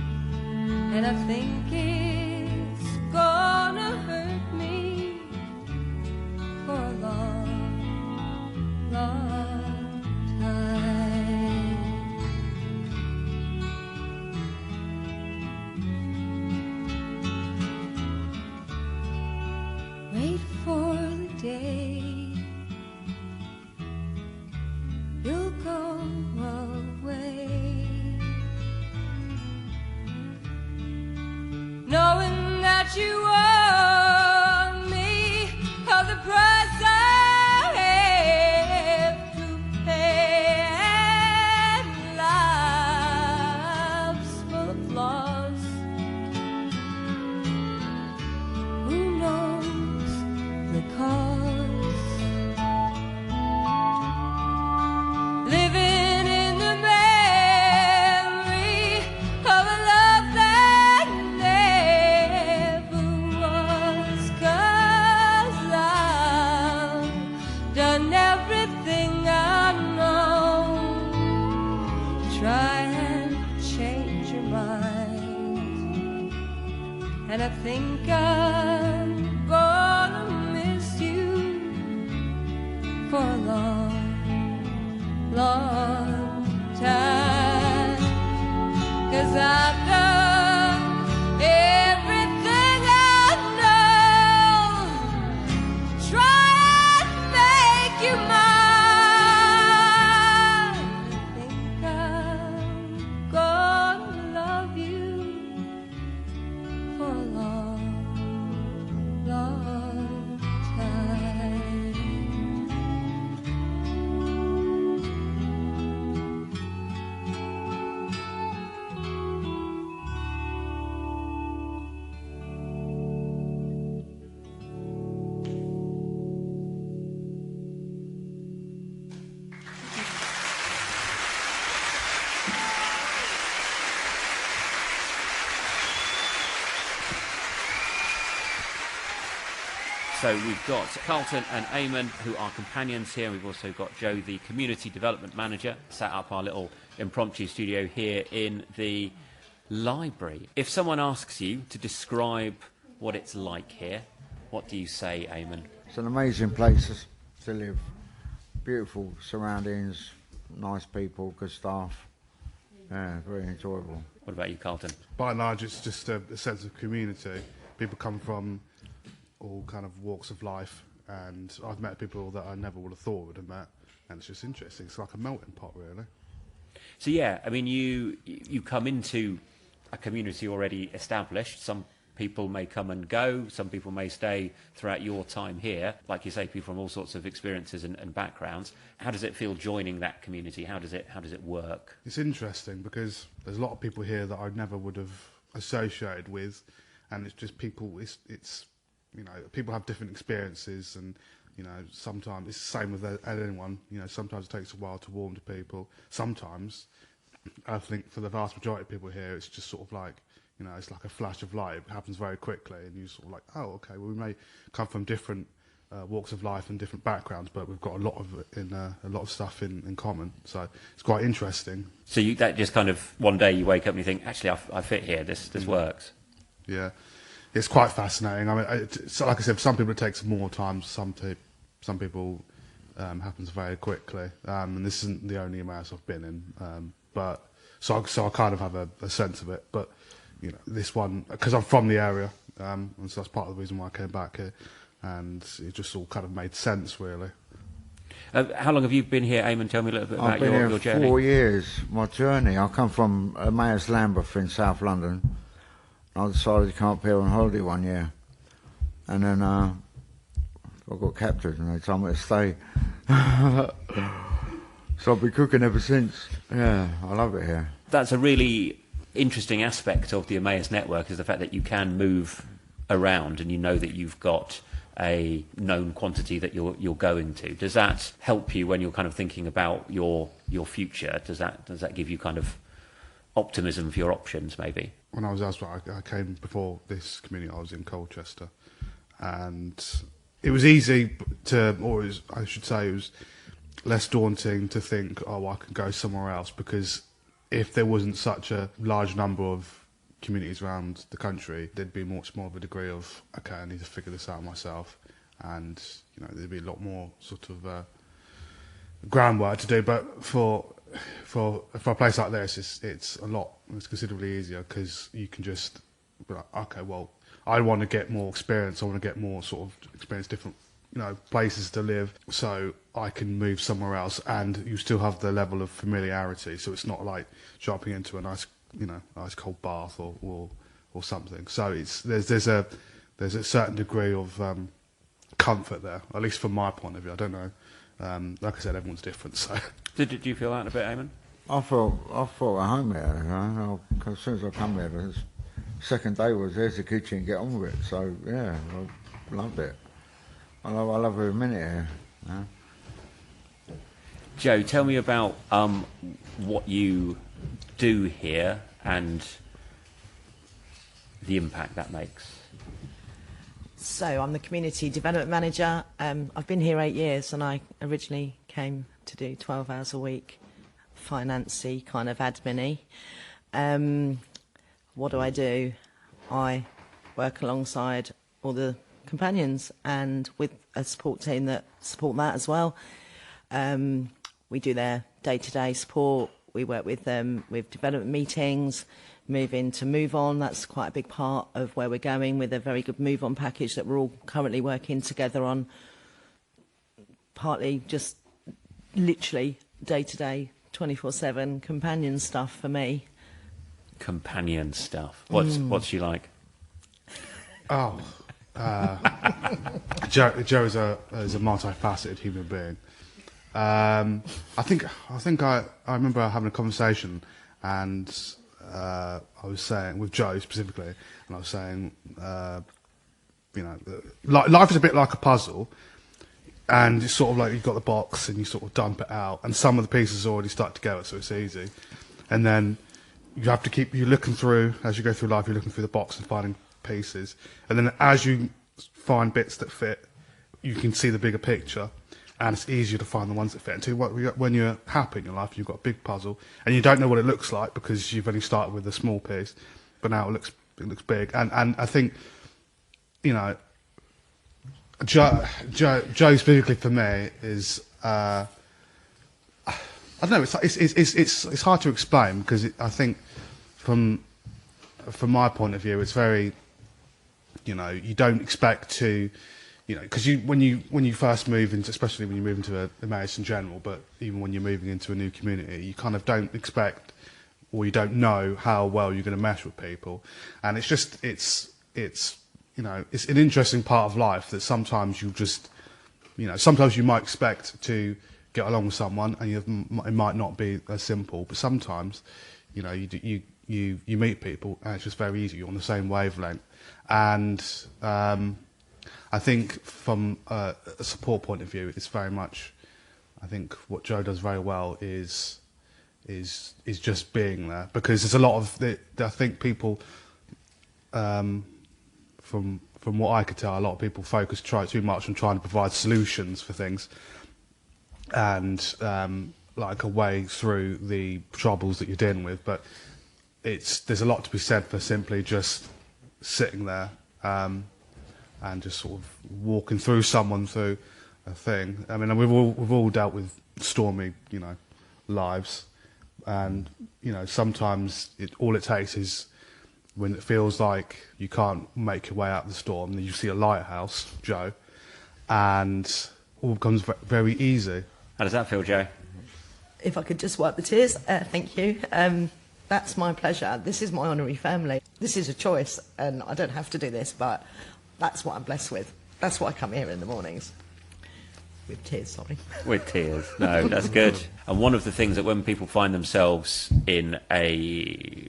And I think it's gonna hurt me for a long, long time. Wait for the day you'll go away, knowing that you owe me all the price I have to pay, and life's full of flaws. Who knows the cause? Living in the memory of a love that never was, 'cause I've done everything I know to try and change your mind. And I think I'm gonna miss you for a long, long time, 'cause I've done everything I know to try and make you mine. I think I'm gonna love you for a long, long time. So we've got Carlton and Eamon, who are companions here. We've also got Joe, the Community Development Manager, set up our little impromptu studio here in the library. If someone asks you to describe what it's like here, what do you say, Eamon? It's an amazing place to live. Beautiful surroundings, nice people, good staff. Yeah, very enjoyable. What about you, Carlton? By and large, it's just a sense of community. People come from all kind of walks of life, and I've met people that I never would have thought would have met, and it's just interesting. It's like a melting pot, really. So yeah, I mean, you come into a community already established. Some people may come and go. Some people may stay throughout your time here. Like you say, people from all sorts of experiences and backgrounds. How does it feel joining that community? How does it work? It's interesting because there's a lot of people here that I never would have associated with, and it's just people. It's you know, people have different experiences, and you know, sometimes it's the same with anyone. You know, sometimes it takes a while to warm to people. Sometimes, I think for the vast majority of people here, it's just sort of like, you know, it's like a flash of light. It happens very quickly, and you sort of like, oh, okay, well, we may come from different walks of life and different backgrounds, but we've got a lot of stuff in common. So it's quite interesting. So that just kind of one day you wake up and you think, actually, I fit here. This works. Yeah. It's quite fascinating. I mean, so like I said, for some people it takes more time. Some people happens very quickly. And this isn't the only Emmaus I've been in. But so I kind of have a sense of it. But you know, this one, because I'm from the area, and so that's part of the reason why I came back here. And it just all kind of made sense, really. How long have you been here, Eamon? Tell me a little bit about your journey. I've been here 4 years. My journey. I come from Emmaus Lambeth in South London. I decided to come up here on holiday one year, and then I got captured and they told me to stay. So I've been cooking ever since. Yeah, I love it here. That's a really interesting aspect of the Emmaus network, is the fact that you can move around and you know that you've got a known quantity that you're going to. Does that help you when you're kind of thinking about your future? Does that give you kind of optimism for your options, maybe? When I was elsewhere, I came before this community. I was in Colchester, and it was easy to, or I should say, it was less daunting to think, oh, I can go somewhere else, because if there wasn't such a large number of communities around the country, there'd be much more of a degree of, okay, I need to figure this out myself, and you know, there'd be a lot more sort of groundwork to do. But for a place like this, it's considerably easier, because you can just be like, okay, well, I want to get more experience. I want to get more sort of experience different, you know, places to live, so I can move somewhere else, and you still have the level of familiarity. So it's not like jumping into a nice cold bath or something. So there's a certain degree of comfort there, at least from my point of view. I don't know. Like I said, everyone's different. So did you feel that a bit, Eamon? I felt at home here. You know? As soon as I come here, the second day was there's the kitchen, get on with it. So yeah, I loved it. I love every minute here. You know? Joe, tell me about what you do here and the impact that makes. So I'm the Community Development Manager. I've been here 8 years, and I originally came to do 12 hours a week, finance-y, kind of admin-y. What do? I work alongside all the companions and with a support team that support that as well. We do their day-to-day support. We work with them with development meetings, moving to Move On. That's quite a big part of where we're going, with a very good Move On package that we're all currently working together on. Partly just literally day-to-day, 24/7 companion stuff for me. Companion stuff. What's she like? Oh, Joe is a multifaceted human being. I think I remember having a conversation, and I was saying, with Joe specifically, and I was saying, you know, life is a bit like a puzzle, and it's sort of like you've got the box and you sort of dump it out, and some of the pieces already stuck together, so it's easy. and then you have to you're looking through, as you go through life, you're looking through the box and finding pieces, and then as you find bits that fit, you can see the bigger picture, and it's easier to find the ones that fit. And when you're happy in your life, you've got a big puzzle, and you don't know what it looks like because you've only started with a small piece, but now it looks big. And I think, you know, Joe specifically for me is I don't know. It's hard to explain because I think from my point of view, it's very, you know, you don't expect to, you know, because when you first move into, especially when you move into Emmaus in general, but even when you're moving into a new community, you kind of don't expect, or you don't know how well you're going to mesh with people, and it's just it's you know, it's an interesting part of life that sometimes you just, you know, sometimes you might expect to get along with someone and it might not be as simple, but sometimes, you know, you meet people and it's just very easy, you're on the same wavelength. And I think from a support point of view, it's very much, I think what Joe does very well is just being there, because there's a lot of I think people from what I could tell, a lot of people try too much on trying to provide solutions for things and like a way through the troubles that you're dealing with, but there's a lot to be said for simply just sitting there and just sort of walking through someone through a thing. I mean, we've all dealt with stormy, you know, lives, and you know, sometimes all it takes is when it feels like you can't make your way out of the storm, then you see a lighthouse, Joe, and all becomes very easy. How does that feel, Joe? If I could just wipe the tears, thank you. That's my pleasure. This is my honorary family. This is a choice, and I don't have to do this, but that's what I'm blessed with. That's why I come here in the mornings. With tears, sorry. With tears. No, that's good. And one of the things that when people find themselves in a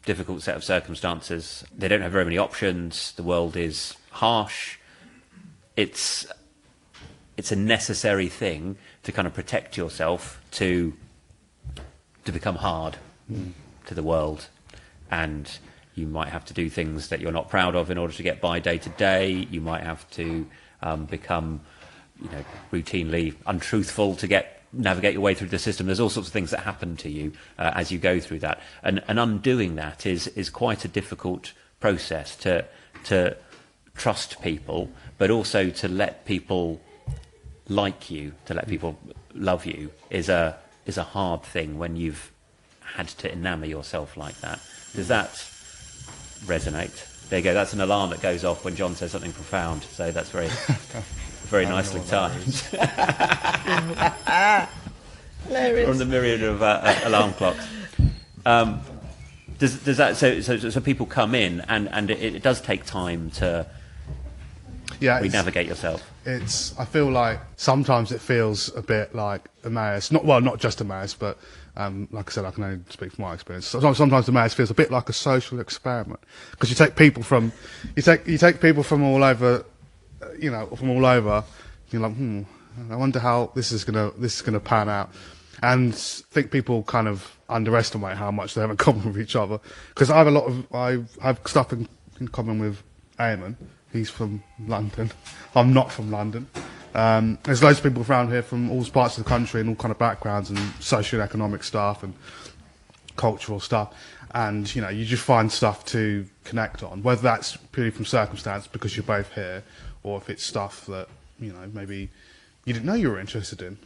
difficult set of circumstances, they don't have very many options, the world is harsh, it's a necessary thing to kind of protect yourself to become hard to the world, and you might have to do things that you're not proud of in order to get by day to day. You might have to become, you know, routinely untruthful to navigate your way through the system. There's all sorts of things that happen to you as you go through that, and undoing that is quite a difficult process to trust people, but also to let people like you, to let people love you is a hard thing when you've had to enamour yourself like that. Does that resonate? There you go. That's an alarm that goes off when John says something profound. So that's very nicely timed. From the myriad of alarm clocks. Does that so people come in and it does take time to re-navigate yourself? I feel like sometimes it feels a bit like Emmaus, not just Emmaus, but like I said, I can only speak from my experience. Sometimes Emmaus feels a bit like a social experiment, because you take people from all over, you know, from all over. You're like, I wonder how this is gonna pan out, and I think people kind of underestimate how much they have in common with each other. Because I have stuff in common with Eamon. He's from London. I'm not from London. There's loads of people around here from all parts of the country and all kind of backgrounds and socio-economic stuff and cultural stuff. And, you know, you just find stuff to connect on, whether that's purely from circumstance because you're both here, or if it's stuff that, you know, maybe you didn't know you were interested in.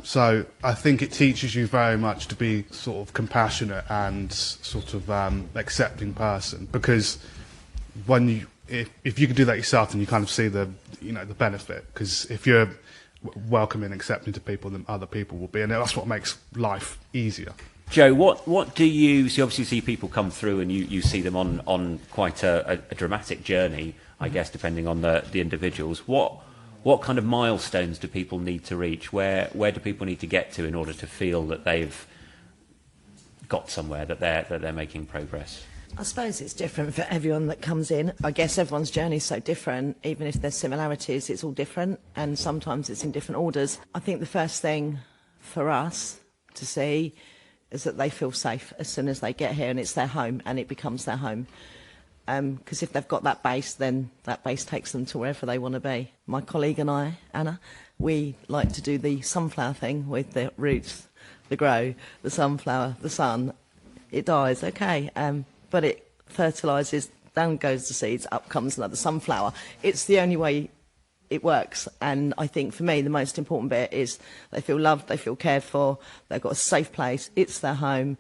So I think it teaches you very much to be sort of compassionate and sort of accepting person, because if you can do that yourself, then you kind of see the benefit. Because if you're welcoming and accepting to people, then other people will be, and that's what makes life easier. Joe, what do you see? Obviously, you see people come through, and you see them on quite a dramatic journey, I guess, depending on the individuals. What kind of milestones do people need to reach? Where do people need to get to in order to feel that they've got somewhere, that they're making progress? I suppose it's different for everyone that comes in. I guess everyone's journey is so different. Even if there's similarities, it's all different, and sometimes it's in different orders. I think the first thing for us to see is that they feel safe as soon as they get here, and it's their home, and it becomes their home. Because if they've got that base, then that base takes them to wherever they want to be. My colleague and I, Anna, we like to do the sunflower thing with the roots, the grow, the sunflower, the sun. It dies, okay, but it fertilises, down goes the seeds, up comes another sunflower. It's the only way it works, and I think for me the most important bit is they feel loved, they feel cared for, they've got a safe place, it's their home,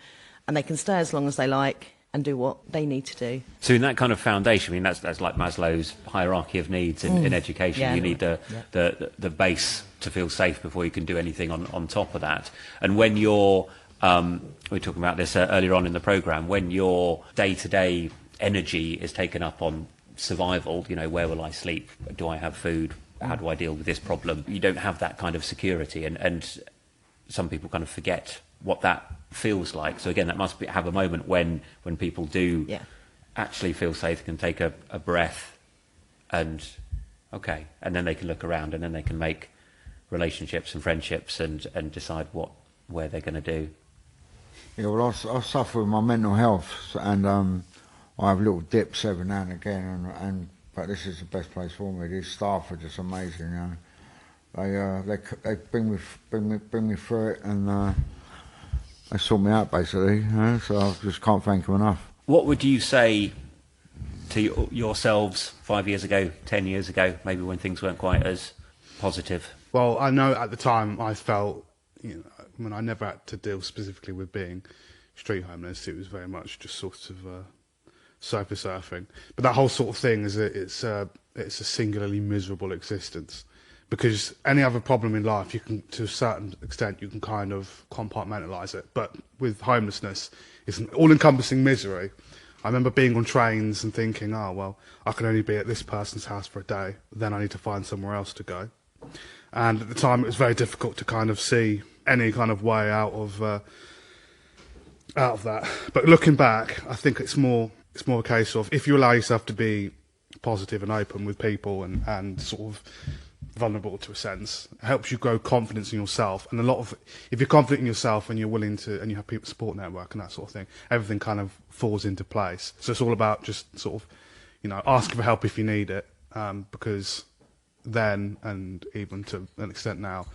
and they can stay as long as they like and do what they need to do. So in that kind of foundation, I mean, that's like Maslow's hierarchy of needs in education. Yeah. You need the base to feel safe before you can do anything on top of that. And when you're, we were talking about this earlier on in the programme, when your day-to-day energy is taken up on survival, you know, where will I sleep? Do I have food? How do I deal with this problem? You don't have that kind of security, and some people kind of forget what that feels like. So again, that must have a moment when people do actually feel safe, can take a breath, and and then they can look around, and then they can make relationships and friendships and decide where they're going to do. Yeah, well, I suffer with my mental health, and I have little dips every now and again, but this is the best place for me. These staff are just amazing, you know. They bring me through it, and they sort me out, basically, you know, so I just can't thank them enough. What would you say to yourselves 5 years ago, 10 years ago, maybe when things weren't quite as positive? Well, I know at the time I felt, you know, when I never had to deal specifically with being street homeless, it was very much just sort of sofa surfing. But that whole sort of thing is it's a singularly miserable existence. Because any other problem in life, you can, to a certain extent, you can kind of compartmentalise it. But with homelessness, it's an all-encompassing misery. I remember being on trains and thinking, oh, well, I can only be at this person's house for a day. Then I need to find somewhere else to go. And at the time, it was very difficult to kind of see any kind of way out of that. But looking back, I think it's more a case of, if you allow yourself to be positive and open with people and sort of vulnerable to a sense, it helps you grow confidence in yourself. And if you're confident in yourself and you're willing to, and you have people support network and that sort of thing, everything kind of falls into place. So it's all about just sort of, you know, asking for help if you need it, because then, and even to an extent now,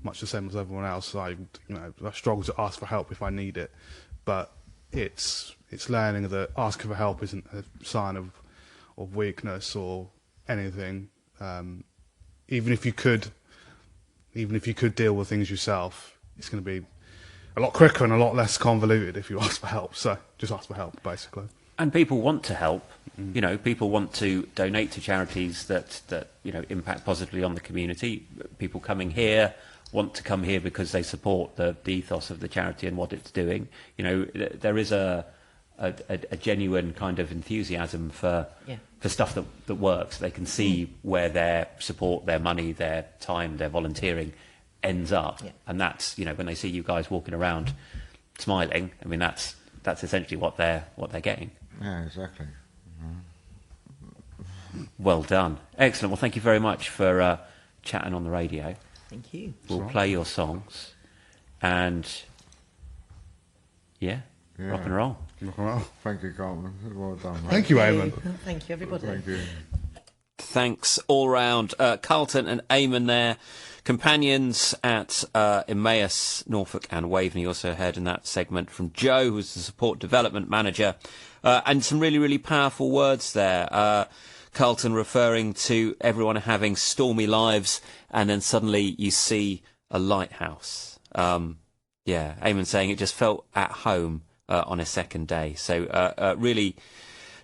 much the same as everyone else, I struggle to ask for help if I need it. But it's learning that asking for help isn't a sign of weakness or anything. Even if you could deal with things yourself, it's going to be a lot quicker and a lot less convoluted if you ask for help. So just ask for help, basically. And people want to help. You know, people want to donate to charities that you know, impact positively on the community. People coming here want to come here because they support the ethos of the charity and what it's doing. You know, there is a genuine kind of enthusiasm for stuff that works. They can see where their support, their money, their time, their volunteering ends up, and that's, you know, when they see you guys walking around smiling, I mean, that's essentially what they're getting. Yeah, exactly. Well done, excellent. Well, thank you very much for chatting on the radio. Thank you. We'll play your songs, and rock and roll. Rock and roll. Thank you, Carmen. Well done, mate. Thank you, Eamon. Thank you, everybody. Thank you. Thanks all round. Carlton and Eamon there, companions at Emmaus Norfolk and Waveney. Also heard in that segment from Joe, who's the support development manager, and some really, really powerful words there. Carlton referring to everyone having stormy lives, and then suddenly you see a lighthouse. Eamon saying it just felt at home on a second day. So really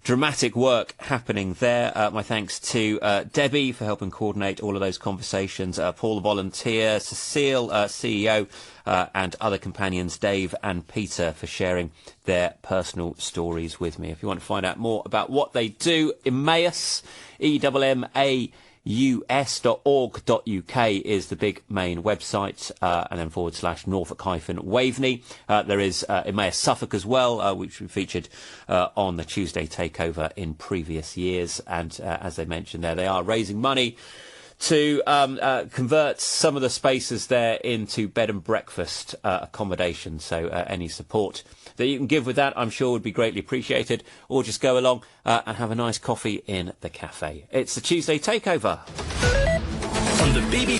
dramatic work happening there. My thanks to Debbie for helping coordinate all of those conversations, Paul the volunteer, Cecile, CEO, and other companions, Dave and Peter, for sharing their personal stories with me. If you want to find out more about what they do, Emmaus, EMMAUS.org.uk is the big main website, and then / Norfolk-Waveney. There is Emmaus Suffolk as well, which we featured on the Tuesday Takeover in previous years. And as they mentioned there, they are raising money to convert some of the spaces there into bed and breakfast accommodation. So any support that you can give with that, I'm sure, would be greatly appreciated. Or just go along and have a nice coffee in the cafe. It's the Tuesday Takeover. On the BBC